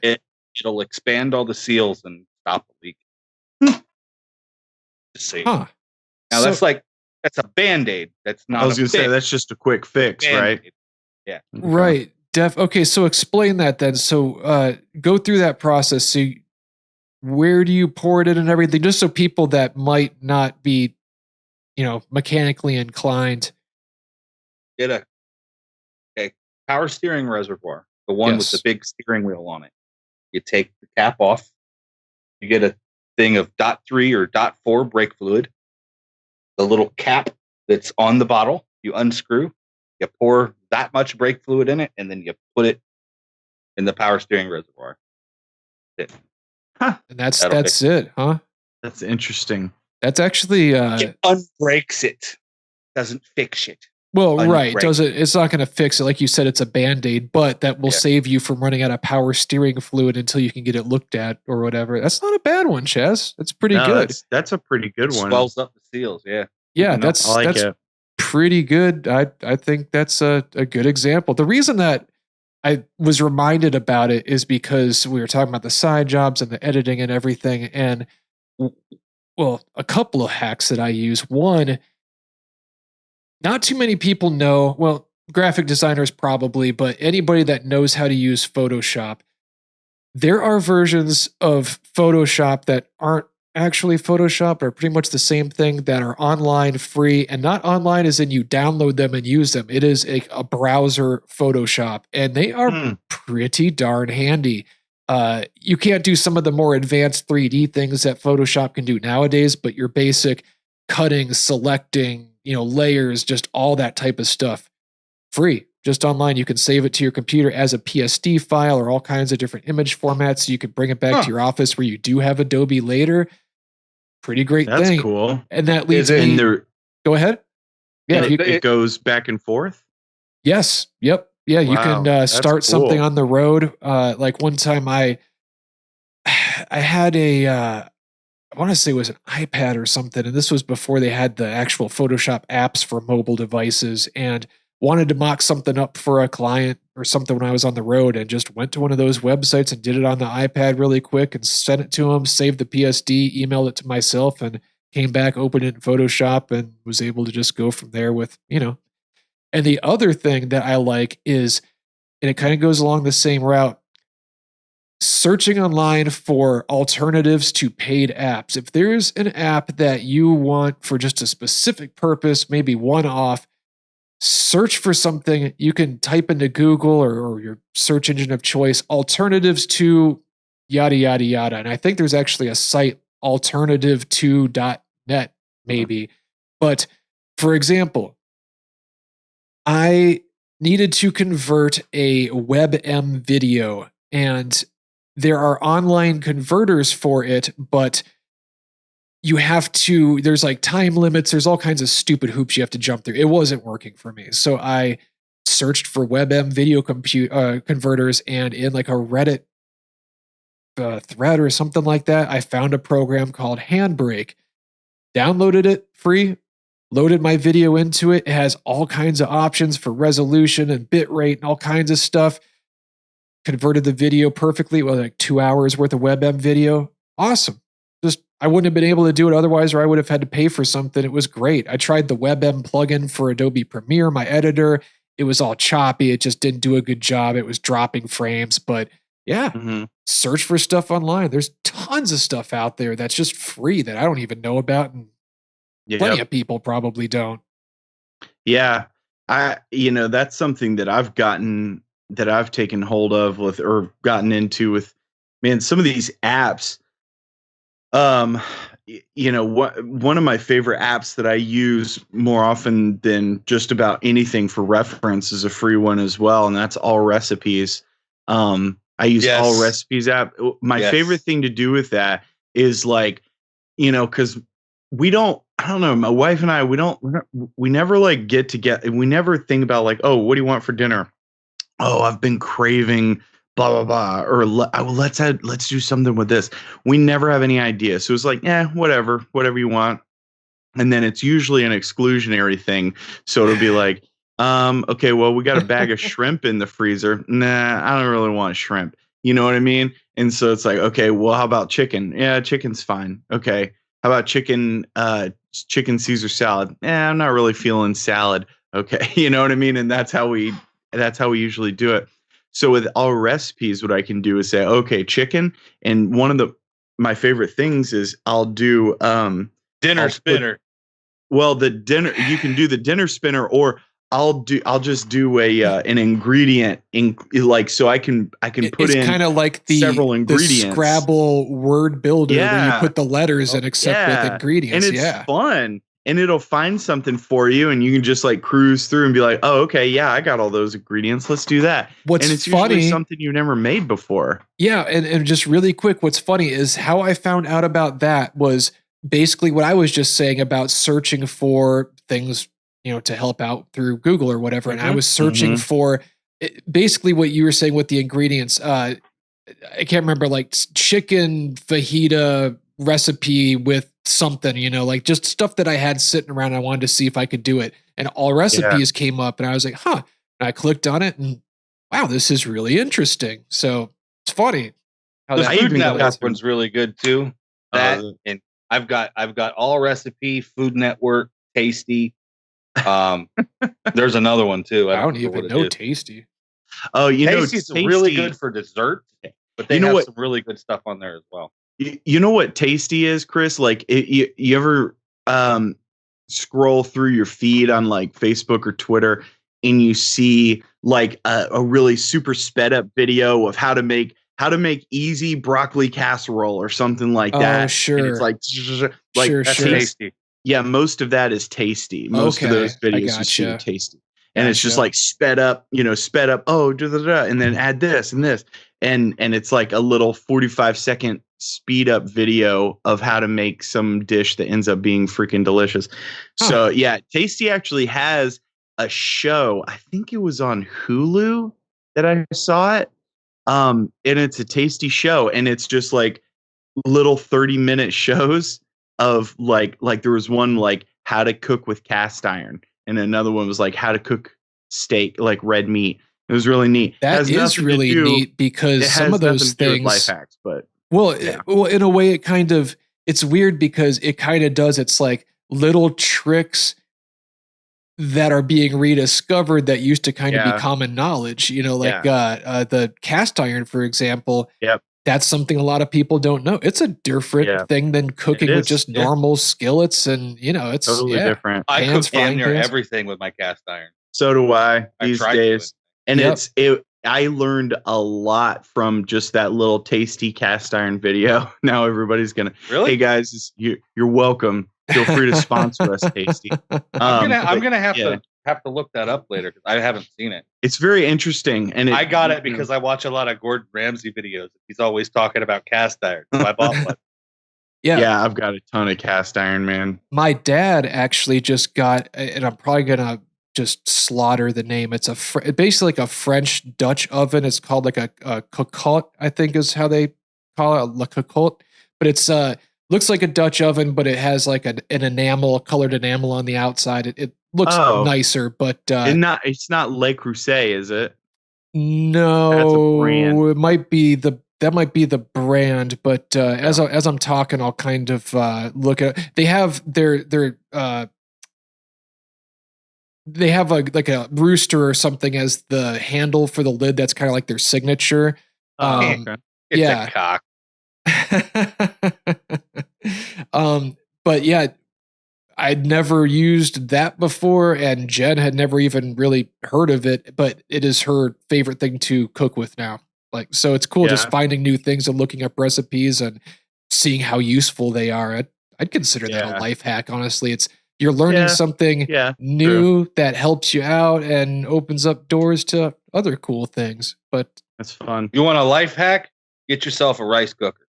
It'll expand all the seals and stop the leak. Just say. Huh. Now that's a Band-Aid. That's not. I was going to say that's just a quick fix, Band-Aid. right? Yeah. Right. Okay. So explain that then. So go through that process. So where do you pour it in and everything? Just so people that might not be, mechanically inclined. Get a power steering reservoir, the one with the big steering wheel on it. You take the cap off. You get a thing of .3 or .4 brake fluid. The little cap that's on the bottle, you unscrew. You pour that much brake fluid in it, and then you put it in the power steering reservoir. Huh. And that's it, huh? That's interesting. That's actually it unbrakes it. Doesn't fix it. Well, right. It's not going to fix it. Like you said, it's a Band-Aid, but that will save you from running out of power steering fluid until you can get it looked at or whatever. That's not a bad one, Chaz. That's pretty good. That's a pretty good one. Swells up the seals, yeah. Yeah, that's pretty good. I think that's a good example. The reason that I was reminded about it is because we were talking about the side jobs and the editing and everything. And a couple of hacks that I use. One, not too many people know, well, graphic designers probably, but anybody that knows how to use Photoshop, there are versions of Photoshop that aren't actually Photoshop, are pretty much the same thing, that are online free, and not online as in you download them and use them. It is a browser Photoshop, and they are pretty darn handy. You can't do some of the more advanced 3D things that Photoshop can do nowadays, but your basic cutting, selecting, layers, just all that type of stuff, free. Just online, you can save it to your computer as a PSD file or all kinds of different image formats. So you can bring it back to your office where you do have Adobe later. Pretty great thing. That's cool. And that leads me. Go ahead. Yeah, it goes back and forth. Yes. Yep. Yeah, you can start something on the road. Like one time, I had I want to say it was an iPad or something, and this was before they had the actual Photoshop apps for mobile devices, and wanted to mock something up for a client or something when I was on the road, and just went to one of those websites and did it on the iPad really quick and sent it to them, saved the PSD, emailed it to myself, and came back, opened it in Photoshop, and was able to just go from there with, And the other thing that I like is, and it kind of goes along the same route, searching online for alternatives to paid apps. If there's an app that you want for just a specific purpose, maybe one-off, search for something. You can type into Google or your search engine of choice, alternatives to yada, yada, yada. And I think there's actually a site, alternative2.net, maybe. But for example, I needed to convert a WebM video, and there are online converters for it, but you have to, there's like time limits. There's all kinds of stupid hoops you have to jump through. It wasn't working for me. So I searched for WebM video converters, and in like a Reddit thread or something like that, I found a program called Handbrake, downloaded it free, loaded my video into it. It has all kinds of options for resolution and bit rate and all kinds of stuff. Converted the video perfectly with like 2 hours worth of WebM video. Awesome. Just, I wouldn't have been able to do it otherwise, or I would have had to pay for something. It was great. I tried the WebM plugin for Adobe Premiere, my editor. It was all choppy. It just didn't do a good job. It was dropping frames, but yeah, search for stuff online. There's tons of stuff out there that's just free that I don't even know about. And plenty of people probably don't. Yeah. That's something that I've taken hold of with, or gotten into with, man, some of these apps. One of my favorite apps that I use more often than just about anything for reference is a free one as well. And that's All Recipes. I use All Recipes app. My favorite thing to do with that is like, cause I don't know, my wife and I, we never like get together. We never think about like, oh, what do you want for dinner? Oh, I've been craving blah, blah, blah. Or let's do something with this. We never have any idea. So it's like, whatever you want. And then it's usually an exclusionary thing. So it'll be like, okay, well, we got a bag of shrimp in the freezer. Nah, I don't really want shrimp. You know what I mean? And so it's like, okay, well, how about chicken? Yeah, chicken's fine. Okay. How about chicken Caesar salad? I'm not really feeling salad. Okay. You know what I mean? And that's how we usually do it. So with All Recipes, what I can do is say, okay, chicken. And one of my favorite things is I'll do dinner spinner. The dinner, you can do the dinner spinner, or I'll just do an ingredient so I can put in kind of like several ingredients. The Scrabble word builder where you put the letters in except with ingredients. And it's fun. And it'll find something for you, and you can just like cruise through and be like, oh, okay, yeah, I got all those ingredients. Let's do that. And it's funny, usually something you've never made before. Yeah, and just really quick, what's funny is how I found out about that was basically what I was just saying about searching for things, to help out through Google or whatever. And I was searching for basically what you were saying with the ingredients. I can't remember, like chicken fajita recipe with something, like just stuff that I had sitting around. I wanted to see if I could do it. And All Recipes came up, and I was like, huh. And I clicked on it, and wow, this is really interesting. So it's funny. How the Food Network one's really good too. And I've got All Recipe, Food Network, Tasty. There's another one too. I don't even know Tasty. Oh, Tasty's really good for dessert, but they have some really good stuff on there as well. You know what Tasty is, Chris? Like, you ever scroll through your feed on like Facebook or Twitter, and you see like a really super sped up video of how to make easy broccoli casserole or something like that. Oh, sure. And it's like that's Tasty. Yeah, most of that is Tasty. Most of those videos you see are Tasty. And it's just like sped up. Oh, and then add this and this. And it's like a little 45-second speed up video of how to make some dish that ends up being freaking delicious. So yeah, Tasty actually has a show. I think it was on Hulu that I saw it. And it's a Tasty show, and it's just like little 30-minute shows of like there was one like how to cook with cast iron, and another one was like how to cook steak, like red meat. It was really neat. That is really neat, because some of those things, life hacks, but well, in a way, it's weird because it kind of does. It's like little tricks that are being rediscovered that used to kind of be common knowledge. The cast iron, for example. Yep. That's something a lot of people don't know. It's a different thing than cooking with just normal skillets, and it's totally different. I cook damn near everything with my cast iron. So do I these days. And I learned a lot from just that little Tasty cast iron video. Now everybody's gonna, hey guys, you're welcome. Feel free to sponsor us, Tasty. I'm gonna have to look that up later because I haven't seen it. It's very interesting, and I got it because I watch a lot of Gordon Ramsay videos. He's always talking about cast iron. So I bought one. Yeah, I've got a ton of cast iron, man. My dad actually just got, and I'm probably gonna just slaughter the name. It's basically like a French Dutch oven. It's called like a cocotte, I think is how they call it, a cocotte. But it's looks like a Dutch oven, but it has like an enamel, a colored enamel on the outside. It looks nicer, but it's not Le Creuset, is it? No, that's a brand. It might be that might be the brand, but as I'm talking, I'll kind of look at. They have they have like a rooster or something as the handle for the lid. That's kind of like their signature. It's a cock. But yeah, I'd never used that before, and Jen had never even really heard of it, but it is her favorite thing to cook with now. Like, so it's cool just finding new things and looking up recipes and seeing how useful they are. I'd consider that a life hack. Honestly, you're learning something new that helps you out and opens up doors to other cool things. But that's fun. You want a life hack? Get yourself a rice cooker.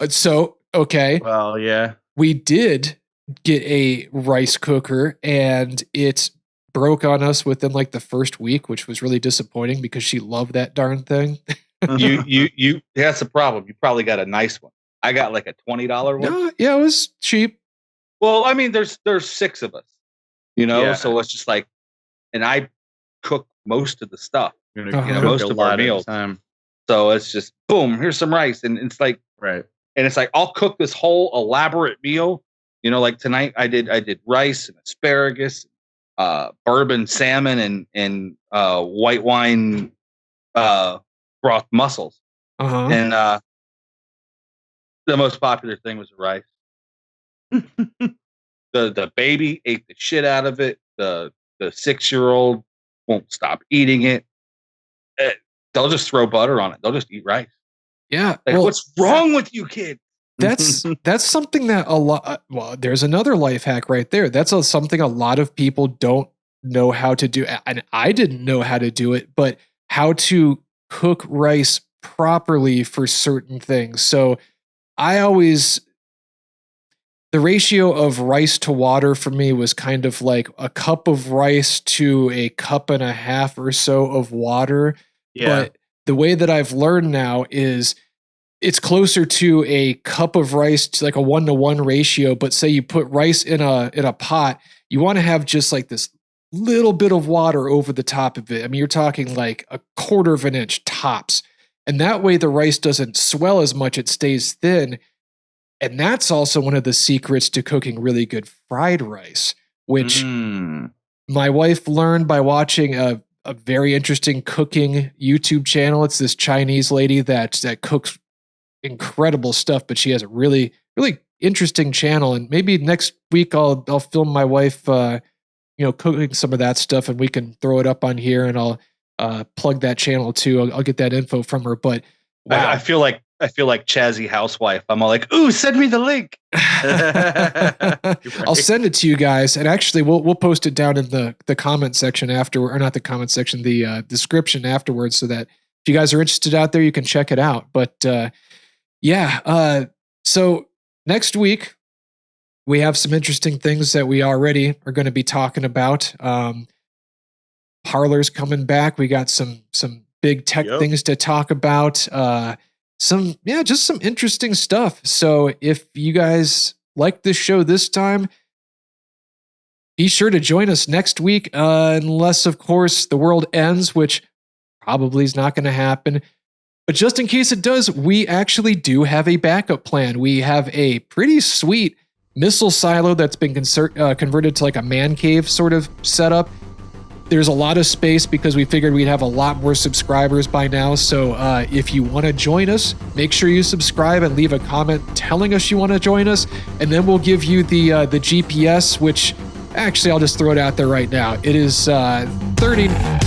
So, okay. Well, yeah. We did get a rice cooker and it broke on us within like the first week, which was really disappointing because she loved that darn thing. you that's the problem. You probably got a nice one. I got like a $20 one. No, yeah, it was cheap. Well, I mean, there's 6 of us, so it's just like, and I cook most of the stuff, most of our meals. So it's just boom, here's some rice, and it's like right, and it's like I'll cook this whole elaborate meal. Like tonight I did rice and asparagus, bourbon salmon, and white wine broth mussels, and the most popular thing was rice. The baby ate the shit out of it. The 6-year-old won't stop eating it. They'll just throw butter on it. They'll just eat rice. Yeah. Like, what's wrong with you, kid? That's something that a lot. Well, there's another life hack right there. That's something a lot of people don't know how to do, and I didn't know how to do it, but how to cook rice properly for certain things. So the ratio of rice to water for me was kind of like a cup of rice to a cup and a half or so of water. Yeah. But the way that I've learned now is it's closer to a cup of rice to like a 1-to-1 ratio. But say you put rice in a pot, you want to have just like this little bit of water over the top of it. I mean, you're talking like a 1/4 of an inch tops. And that way the rice doesn't swell as much, it stays thin. And that's also one of the secrets to cooking really good fried rice, which my wife learned by watching a very interesting cooking YouTube channel. It's this Chinese lady that cooks incredible stuff, but she has a really, really interesting channel. And maybe next week I'll film my wife, cooking some of that stuff, and we can throw it up on here, and I'll plug that channel too. I'll get that info from her. But wow. I feel like Chazzy housewife. I'm all like, ooh, send me the link. I'll send it to you guys, and actually we'll post it down in the comment section after, or not the comment section, the description afterwards, so that if you guys are interested out there, you can check it out. But so next week we have some interesting things that we already are going to be talking about. Parlor's coming back. We got some big tech things to talk about. Just some interesting stuff. So if you guys like this show this time, be sure to join us next week, unless, of course, the world ends, which probably is not going to happen. But just in case it does, we actually do have a backup plan. We have a pretty sweet missile silo that's been converted to like a man cave sort of setup. There's a lot of space because we figured we'd have a lot more subscribers by now. So if you want to join us, make sure you subscribe and leave a comment telling us you want to join us. And then we'll give you the GPS, which actually I'll just throw it out there right now. It is 30.